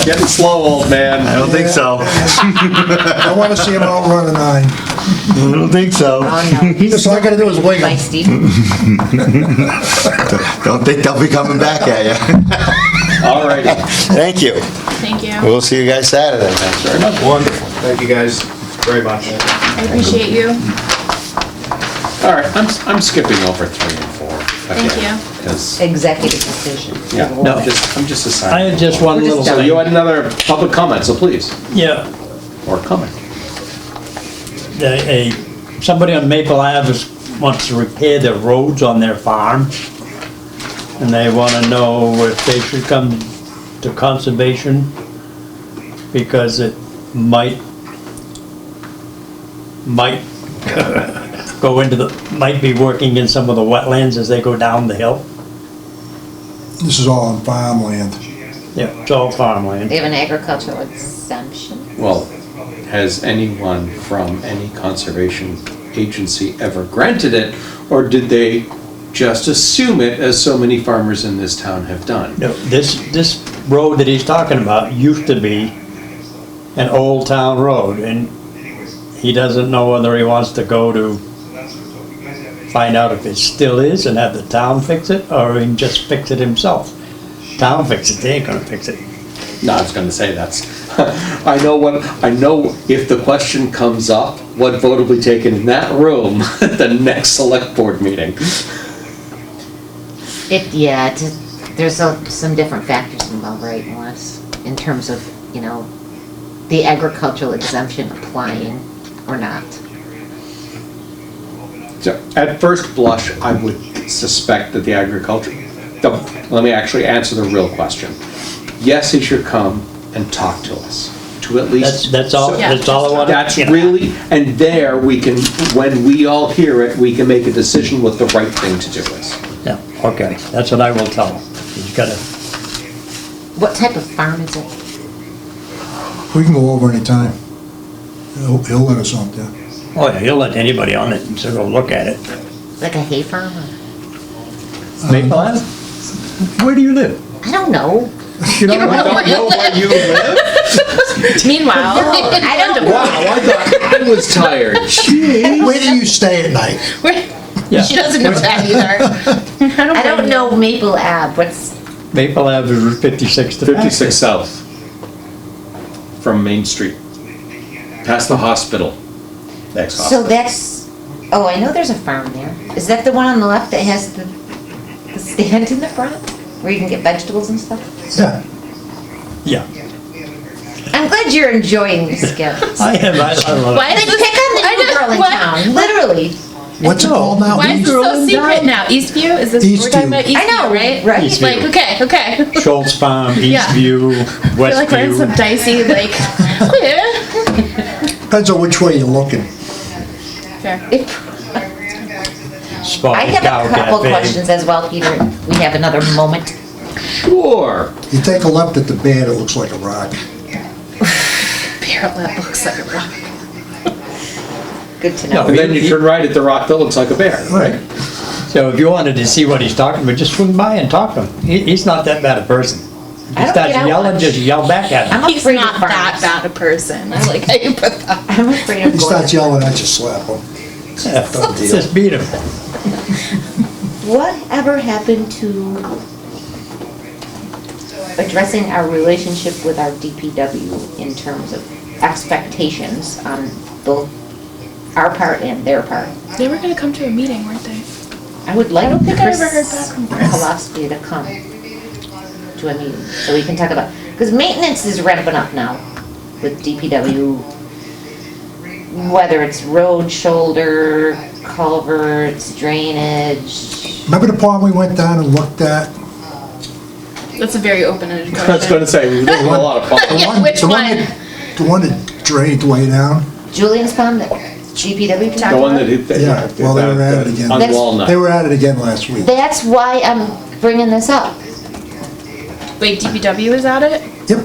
Getting slow, old man. I don't think so. I want to see him out running 9. I don't think so. Oh, no. That's all I gotta do is wing him. Bye, Steve. Don't think they'll be coming back at you. All righty. Thank you. Thank you. We'll see you guys Saturday. Thanks very much. Wonderful. Thank you guys very much. I appreciate you. All right, I'm skipping over 3 and 4. Thank you. Because, Executive decision. yeah, no, I'm just I assigning. had just one little So you thing. had another public comment, so please, Yeah, or comment. somebody on Maple Ave wants to repair their roads on their farm. And they wanna know if they should come to conservation because it might go into might be working in some of the wetlands as they go down the hill. This is all on farmland. Yeah, it's all farmland. They have an agricultural exemption. Well, has anyone from any conservation agency ever granted it, or did they just assume it as so many farmers in this town have done? No, this road that he's talking about used to be an old town road, and he doesn't know whether he wants to go to find out if it still is and have the town fix it, or he can just fix it himself. Town fix it, they ain't gonna fix it. No, I was gonna say that's, I know if the question comes up, what vote will be taken in that room at the next select board meeting? There's some different factors involved, right, Melissa, in terms of, the agricultural exemption applying or not. So, at first blush, I would suspect that the let me actually answer the real question. Yes, he should come and talk to us, to at least. That's all, Yeah. that's all I want. That's really, and there we can, when we all hear it, we can make a decision what the right thing to do is. Yeah, okay, that's what I will tell him. He's gotta What type of farm is it? We can go over anytime. He'll let us on there. Oh, yeah, he'll let anybody on it, so go look at it. Like a hay farm? Or- Maple Ave? Where do you live? I don't know. You don't know where you live? Meanwhile, I don't know. Wow, I thought I was tired. Where do you stay at night? Yeah. she doesn't know that either. I don't know Maple Ave. What's Maple Ave is Route 56 to 56 South from Main Street, past the hospital. Next so hospital. that's? Oh, I know there's a farm there. Is that the one on the left that has the stand in the front where you can get vegetables and stuff? Yeah. Yeah. I'm glad you're enjoying this, Skip. I am, I love Why it. is Pick on the new girl in what? town, literally. What's it called now? Why is this so secret now? Eastview? Is this we're talking Eastview. about Eastview, I know, right? right? Eastview. Like, okay. Schultz Farm, Yeah. Eastview, I feel like we're in some Westview. dicey, like, yeah. Depends on which way you're looking. Fair. I Spotted have Cow a couple Cafe. questions as well, Peter. We have another moment. Sure. You take a left at the bed, it looks like a rock. Parallel looks like a rock. Good to No, know. And then you turn right at the rock that looks like a bear. Right. So if you wanted to see what he's talking about, just swing by and talk to him. He's not that bad a person. If I he don't starts get out yelling, much. just yell back at him. I'm He's afraid not of that farms. bad a person. I like how you put that. I'm afraid of He going. starts yelling at you, slap him. Yeah, just beat him. Whatever happened to addressing our relationship with our DPW in terms of expectations on both our part and their part? They were gonna come to a meeting, weren't they? I would like I don't think I Chris ever heard back from Chris. Kowalski to come to a meeting, so we can talk about, because maintenance is ramping up now with DPW, whether it's road shoulder, culverts, drainage. Remember the pond we went down and looked at? That's a very open-ended question. I was gonna say, we did a lot of fun. Yeah, which the one? The one that drained way down? Julian's Pond, that GPW. The one that hit, Yeah, well, they were at it again. on That's- Walnut. They were at it again last week. That's why I'm bringing this up. Wait, DPW is at it? Yep,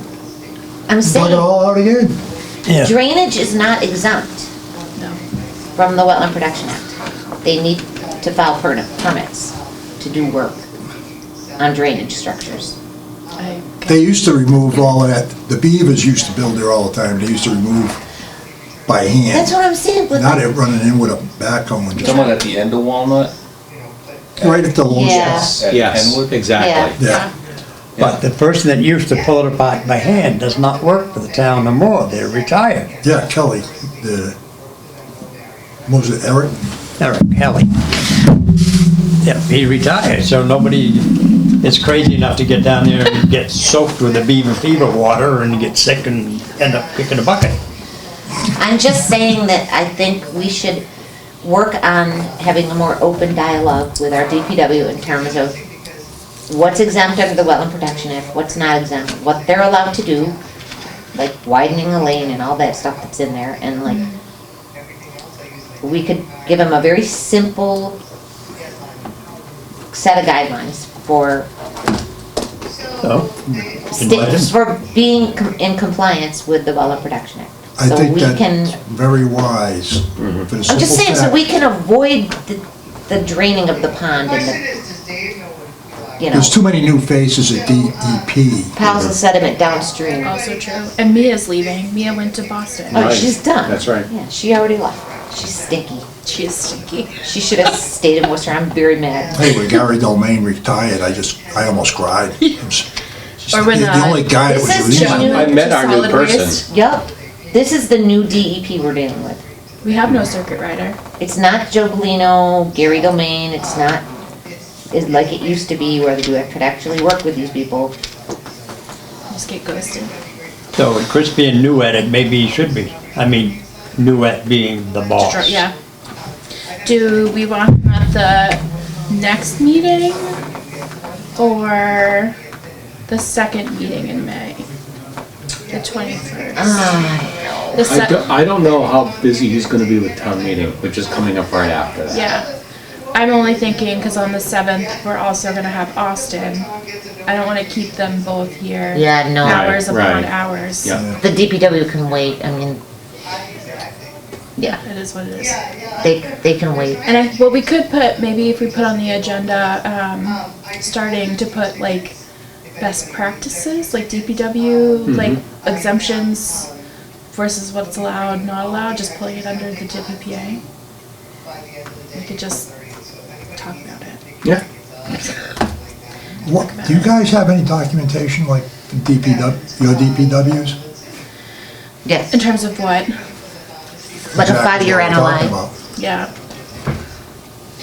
I'm dug it saying all out again. Yeah. drainage is not exempt No. from the Wetland Protection Act. They need to file permits to do work on drainage structures. They used to remove all of that, the beavers used to build there all the time, they used to remove by hand. That's what I'm saying, but Now they're running in with a backhoe and just, Someone at the end of Walnut? right at the low Yeah. spots. At Yes, Kenwood? exactly. Yeah, But the person that used to pull it apart by hand does not work for the town no more. They're retired. yeah, Kelly, what was it, Eric? Eric Kelly. Yeah, he retired, so nobody is crazy enough to get down there and get soaked with the beaver fever water and get sick and end up kicking a bucket. I'm just saying that I think we should work on having a more open dialogue with our DPW in terms of what's exempt under the Wetland Protection Act, what's not exempt, what they're allowed to do, like widening the lane and all that stuff that's in there, and like, we could give them a very simple set of guidelines for So, invite him. for being in compliance with the Wetland Protection Act. I So think we can, that's very wise. For the I'm just simple saying, so fact- we can avoid the draining of the pond and the, you know, There's too many new faces at DEP. piles of sediment downstream. Also true. And Mia's leaving. Mia went to Boston. Oh, Right. she's done. That's right. Yeah, she already left. She's stinky. She is stinky. She should have stayed in Worcester. I'm very mad. Hey, when Gary Domain retired, I almost cried. Or when, The only guy that This was is leaving. June. I met our new Solid person. waste. Yup. This is the new DEP we're dealing with. We have no circuit rider. It's not Joe Bellino, Gary Domain, it's not like it used to be where you could actually work with these people. Just get ghosted. So with Chris being new at it, maybe he should be. I mean, new at being the boss. Yeah. Do we want him at the next meeting or the second meeting in May? The 21st. The I don't know how busy he's gonna be with town meeting, which is coming up right after that. Yeah. I'm only thinking, cause on the 7th, we're also gonna have Austin. I don't wanna keep them both here. Yeah, no. Hours Right, upon right. hours. Yeah. The DPW can wait, I mean, yeah, It is what it is. they can wait. And what we could put, maybe if we put on the agenda, starting to put like best practices, like DPW, like exemptions versus what's allowed, not allowed, just pulling it under the DPPA. We could just talk about it. Yeah. What, do you guys have any documentation, like DPW, your DPWs? Yes, In terms of what? like a Exactly 5-year what I'm talking NOI. about. Yeah.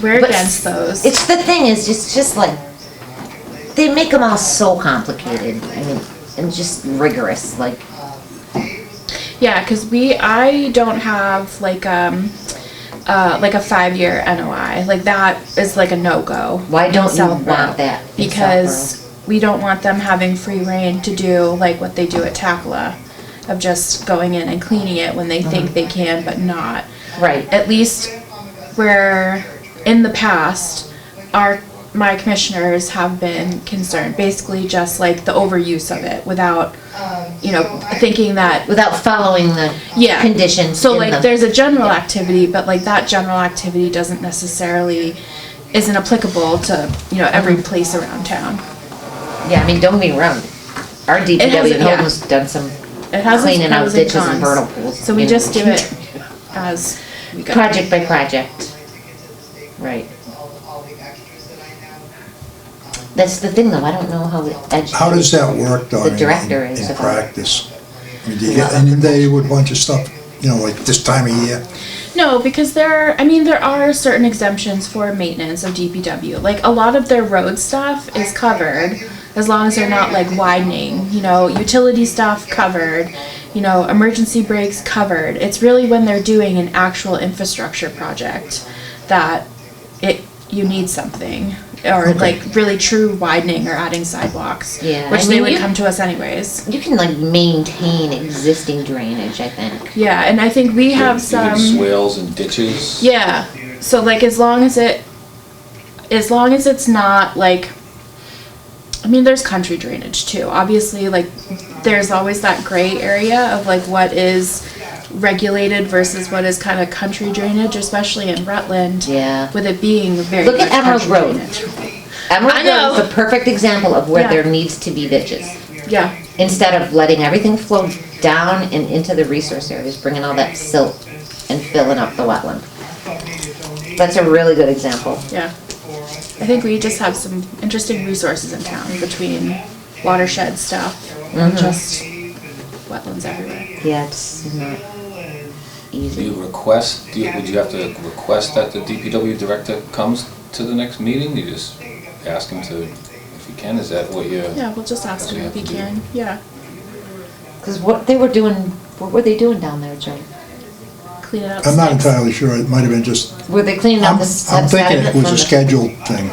We're But against those. It's the thing is, it's just like, they make them all so complicated, I mean, and just rigorous, like, Yeah, because I don't have like a 5-year NOI. Like that is like a no-go. why in don't you Southborough. want that in Because we don't want them having free reign to do like what they do at Takla, of just going in and cleaning it when they think they can, but not. Right. At least where in the past, my commissioners have been concerned, basically just like the overuse of it without, thinking that, Without following the yeah. conditions. So in like the- there's a general activity, but like that general activity doesn't necessarily, isn't applicable to, every place around town. Yeah, I mean, don't get me wrong, our has- DPW in yeah. Holden's done some It has its cleaning out pros and ditches and cons. vernal pools. So we and- just do it as we go. Project by project. Right. That's the thing though, I don't know how it How does that work though? The director is in about- practice? I mean, do you get inundated with a bunch of stuff, like this time of year? No, because there are certain exemptions for maintenance of DPW. Like a lot of their road stuff is covered as long as they're not like widening, utility stuff covered, emergency brakes covered. It's really when they're doing an actual infrastructure project that you need something, or Okay. like really true widening or adding sidewalks. Yeah, Which I they mean, would you- come to us anyways. You can like maintain existing drainage, I think. Yeah, and I think we have You can some. swales and ditches. Yeah, so like as long as it's not like, there's country drainage too. Obviously, like, there's always that gray area of like what is regulated versus what is kind of country drainage, especially in Rutland. Yeah. With it being very Look at good Emerald country Road. drainage. Emerald I know. Road is a perfect example of where Yeah. there needs to be ditches. Yeah, Instead of letting everything flow down and into the resource areas, bringing all that silt and filling up the wetland. That's a really good example. yeah. I think we just have some interesting resources in town between watershed stuff and just wetlands everywhere. Yeah, it's not Do easy. you request, would you have to request that the DPW director comes to the next meeting? You just ask him to, if he can, is that what you're? Yeah, we'll just ask him if he can, yeah. Because what were they doing down there, Joe? Clean it up. I'm not sticks. entirely sure, it might have been just, Were they cleaning out I'm the thinking sediment it was from a the- scheduled thing,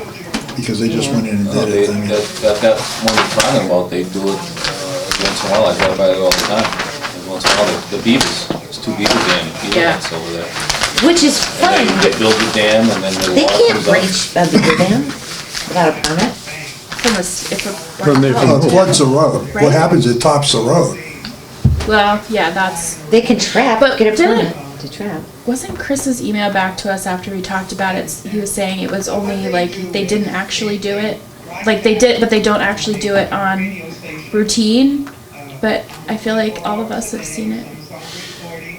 because they just Yeah. went in and No, did they, it. I mean, that's what we're talking about, they do it every once in a while, I drive by it all the time. Every once in a while, the beavers, there's 2 beaver Yeah. dams over there. Which is And fine. they build the dam and then the They water can't comes up. breach a beaver dam without a permit. From the- well, it floods the road. Right. What happens, it tops the road. Well, yeah, that's, They can trap, But get a didn't- permit to trap. wasn't Chris's email back to us after we talked about it, he was saying it was only like, they didn't actually do it. Like they did, but they don't actually do it on routine, but I feel like all of us have seen it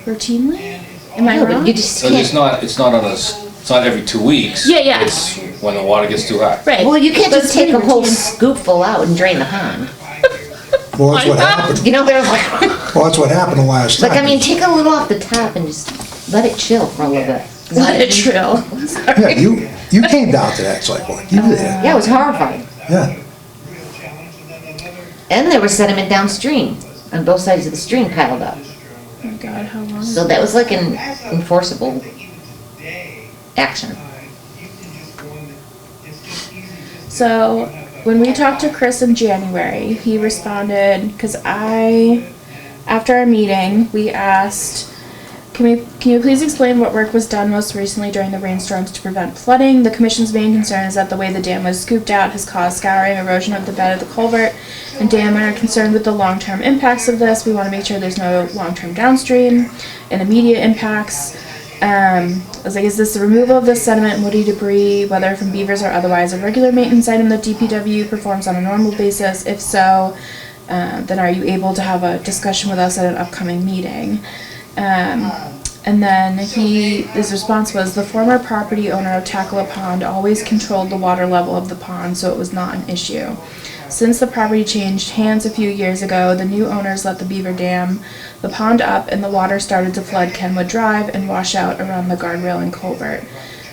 routinely? Am I No, but wrong? you just So can't. it's not on it's not every 2 weeks. Yeah, yeah. It's when the water gets too high. Right. Well, you can't But just it's take a pretty whole routine. scoopful out and drain the pond. Well, that's Why what not? happened. You know, they're like, Well, that's what happened the last time. like, I mean, take a little off the top and just let it chill for a little bit. Let it trill. Yeah, you came down to that cycle, you were there, Yeah, it was horrifying. yeah. And there was sediment downstream, on both sides of the stream piled up. Oh my God, how long? So that was like an enforceable action. So when we talked to Chris in January, he responded, because after our meeting, we asked Can you please explain what work was done most recently during the rainstorms to prevent flooding? The commission's main concern is that the way the dam was scooped out has caused scouring, erosion of the bed of the culvert, and dam are concerned with the long-term impacts of this. We want to make sure there's no long-term downstream and immediate impacts. I was like, is this the removal of this sediment and woody debris, whether from beavers or otherwise, a regular maintenance item that DPW performs on a normal basis? If so, then are you able to have a discussion with us at an upcoming meeting? And then his response was, the former property owner of Tackle Pond always controlled the water level of the pond, so it was not an issue. Since the property changed hands a few years ago, the new owners let the beaver dam the pond up and the water started to flood Kenwood Drive and wash out around the guardrail and culvert.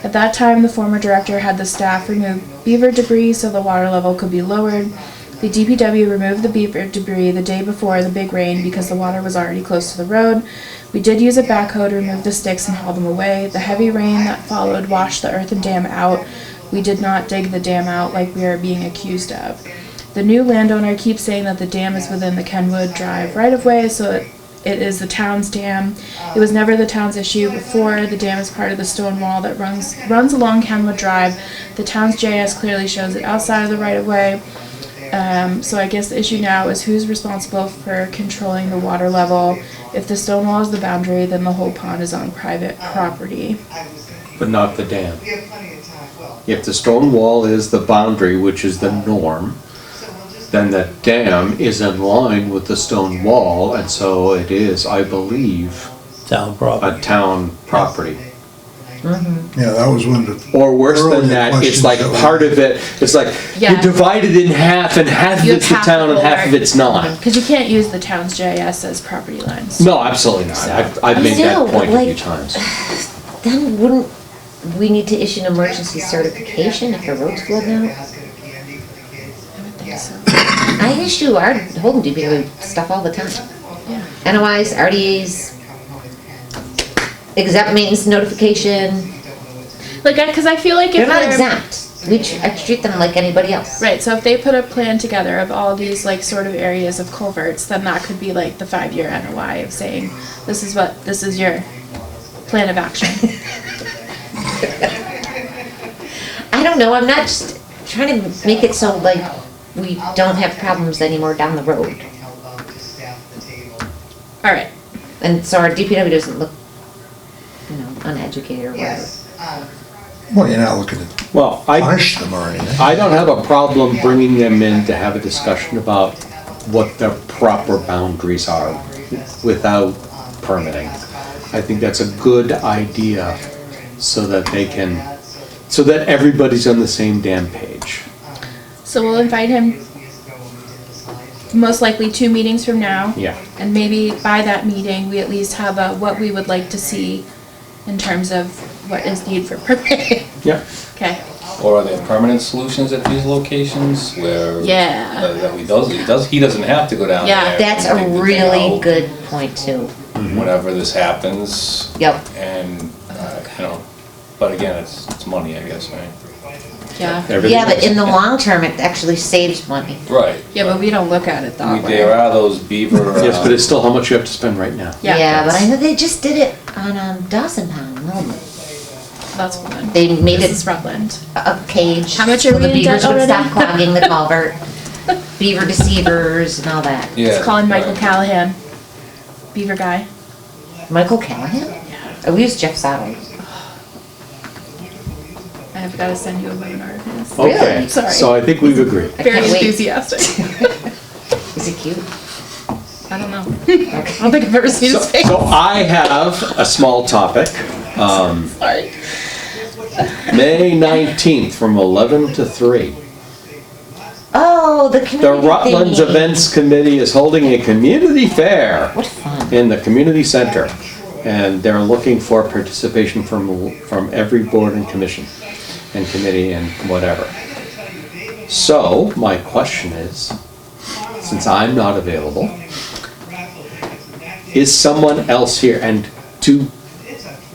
At that time, the former director had the staff remove beaver debris so the water level could be lowered. The DPW removed the beaver debris the day before the big rain because the water was already close to the road. We did use a backhoe to remove the sticks and haul them away. The heavy rain that followed washed the earthen dam out. We did not dig the dam out like we are being accused of. The new landowner keeps saying that the dam is within the Kenwood Drive right-of-way, so it is the town's dam. It was never the town's issue before. The dam is part of the stone wall that runs along Kenwood Drive. The town's JS clearly shows it outside of the right-of-way. So I guess the issue now is who's responsible for controlling the water level. If the stone wall is the boundary, then the whole pond is on private property. But not the dam. If the stone wall is the boundary, which is the norm, then the dam is in line with the stone wall, and so it is, I believe, Town property. a town property. Yeah, that was one of the. Or worse than earlier that, it's questions like that we- part of it, it's like, Yeah. you're divided in half, and half of You it's the have town and to half of it's not. Because you can't use the town's JS as property lines. No, absolutely not. I've made Still, that point a few like- times. Then wouldn't we need to issue an emergency certification if the road's flooding out? I would think so. I issue our holding DPW stuff all the time. Yeah. NOIs, RDAs, exempt maintenance notification. Like, because I feel like if They're not exempt. I treat them like anybody else. Right, so if they put a plan together of all these like sort of areas of culverts, then that could be like the 5-year NOI of saying, this is your plan of action. I don't know, I'm not just trying to make it so like we don't have problems anymore down the road. All right. And so our DPW doesn't look, uneducated or whatever. Well, you're not looking to Well, punish them or anything. I don't have a problem bringing them in to have a discussion about what the proper boundaries are without permitting. I think that's a good idea so that so that everybody's on the same damn page. So we'll invite him most likely 2 meetings from now. Yeah. And maybe by that meeting, we at least have what we would like to see in terms of what is needed for permitting. Yeah. Okay. Or are there permanent solutions at these locations where? Yeah. That he doesn't have to go down Yeah, there. That's and a dig the thing really out good point too. Whenever this happens. Yep. And, but again, it's money, I guess, right? Yeah. Everything Yeah, but else. in the long term, it actually saves money. Right. Yeah, but we don't look at it that way. There are those beaver. Yes, but it's still how much you have to spend right now. Yeah. But I know they just did it on Dawson Pond, Melbourne. That's fun. They made This it is Rutland. a cage. How much so are we the in beavers debt would already? stop clogging the culvert. Beaver deceivers and all that. Yeah. It's calling Michael right. Callahan. Beaver guy. Michael Callahan? Oh, we use Jeff Sally. I've got to send you a webinar of his. Okay, Really? Sorry. so I think we've agreed. I Very can't wait. enthusiastic. Is he cute? I don't know. I don't think I've ever seen his face. So I have a small topic. Sorry. May 19th from 11 to 3. Oh, the The community Rutland's thingy. Events Committee is holding a community fair What fun. in the community center. And they're looking for participation from every board and commission and committee and whatever. So my question is, since I'm not available, is someone else here? And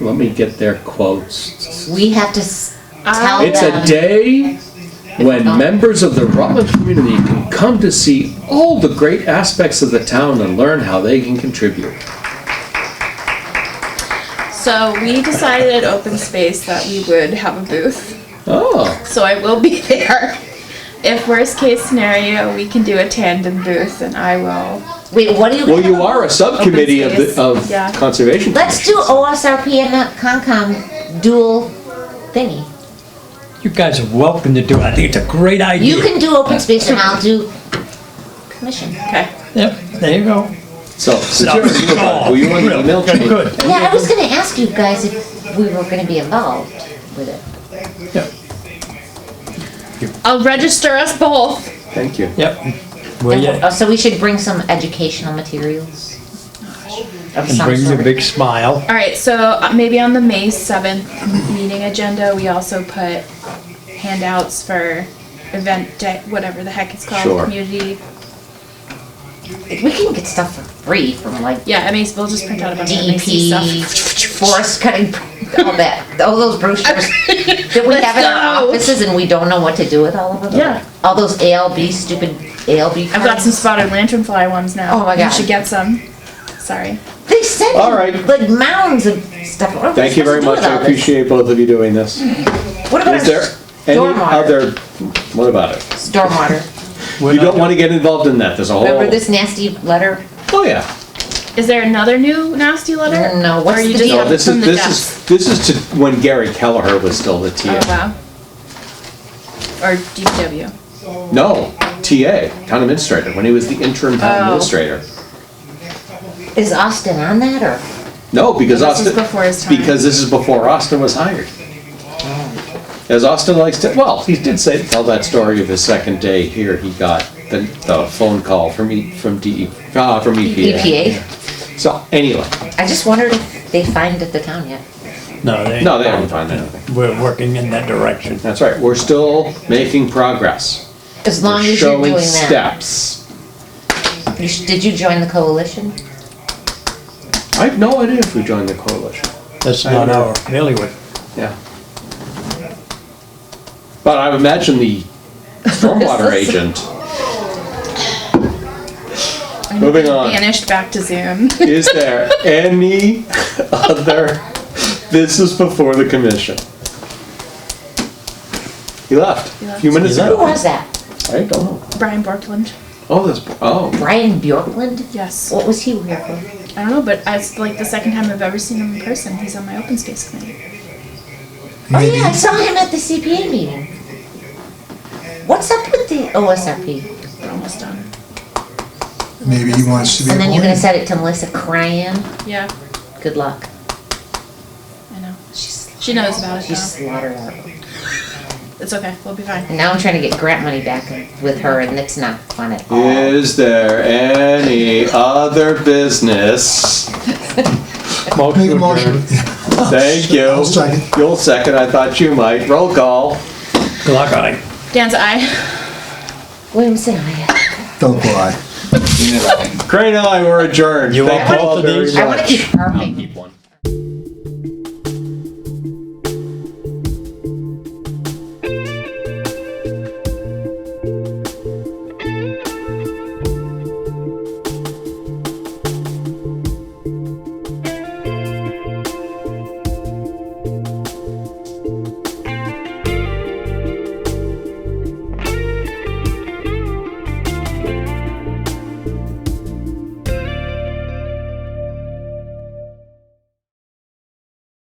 let me get their quotes. We have to tell It's a them. day when members of the Rutland community can come to see all the great aspects of the town and learn how they can contribute. So we decided at open space that we would have a booth. Oh, So I will be there. If worst case scenario, we can do a tandem booth and I will. Wait, what do you? well, you are a subcommittee of Open space, of yeah. conservation. Let's do Commission. OSRP and not Concom dual thingy. You guys are welcome to do it. I think it's a great idea. You can do open space and I'll do commission. Okay. Yep, there you go. So, since you're a new one, will you want the email chain? Good. Yeah, I was gonna ask you guys if we were gonna be involved with it. Yep, I'll register us both. Thank you. yep. Well, yeah, So we should bring some educational materials. Of and some brings a sort. big smile. All right, so maybe on the May 7th meeting agenda, we also put handouts for event day, whatever the heck it's called, Sure. community. We can get stuff for free from like Yeah, we'll just print out a bunch of MAC DEP, stuff. forest cutting, all those brochures that we Let's have in our go. offices and we don't know what to do with all of them. Yeah. All those ALB, stupid ALB. I've got some cards. spotted lanternfly ones now. Oh my God. You should get some. Sorry. They sent All right. like mounds of stuff. What are we Thank you very supposed much. to do with I all this? appreciate both of you doing this. What about Is there any stormwater? other, what about it? Stormwater. You don't want to get involved in that. There's a whole. Remember this nasty letter? Oh, yeah. Is there another new nasty letter? No, what's Or are you the just deal? No, this from is, the this desk? is, this is to when Gary Kelleher was still the TA. Oh, wow. Or DPW. No, TA, town administrator, when he was the interim town Oh. administrator. Is Austin on that or? No, because This is Austin, before his time. because this is before Austin was hired. As Austin likes to, well, he did tell that story of his second day here, he got the phone call from EPA. EPA? So, anyway, I just wondered if they fined at the town yet. No, they haven't found anything. We're working in that direction. That's right, we're still making progress. As long We're as you're doing showing that. steps. Did you join the coalition? I have no idea if we joined the coalition. That's I not know. our bailiwick. Yeah. But I would imagine the stormwater agent. Moving on. Banished back to Zoom. Is there any other business before the commission? He left a few minutes He Who ago. was that? I don't know. Brian Borkland. Oh, Brian Bjorkland? Yes. What was he here for? I don't know, but it's like the second time I've ever seen him in person. He's on my open space committee. Oh yeah, I saw him at the CPA meeting. What's up with the OSRP? We're almost done. Maybe he wants to be And then you're gonna appointed. set it to Melissa Cryan? Yeah, Good luck. I know. She knows about it She's though. slaughtered out. It's okay, we'll be fine. And now I'm trying to get grant money back with her and it's not fun at all. Is there any other business? Make a motion. Thank you. I'll second. You'll second, I thought you might. Roll call. Clock eye. Dan's eye. Williamson, I. Don't lie. Crane and I were adjourned. You Thank want all both of very these? I wanna much. keep perfect. Keep one.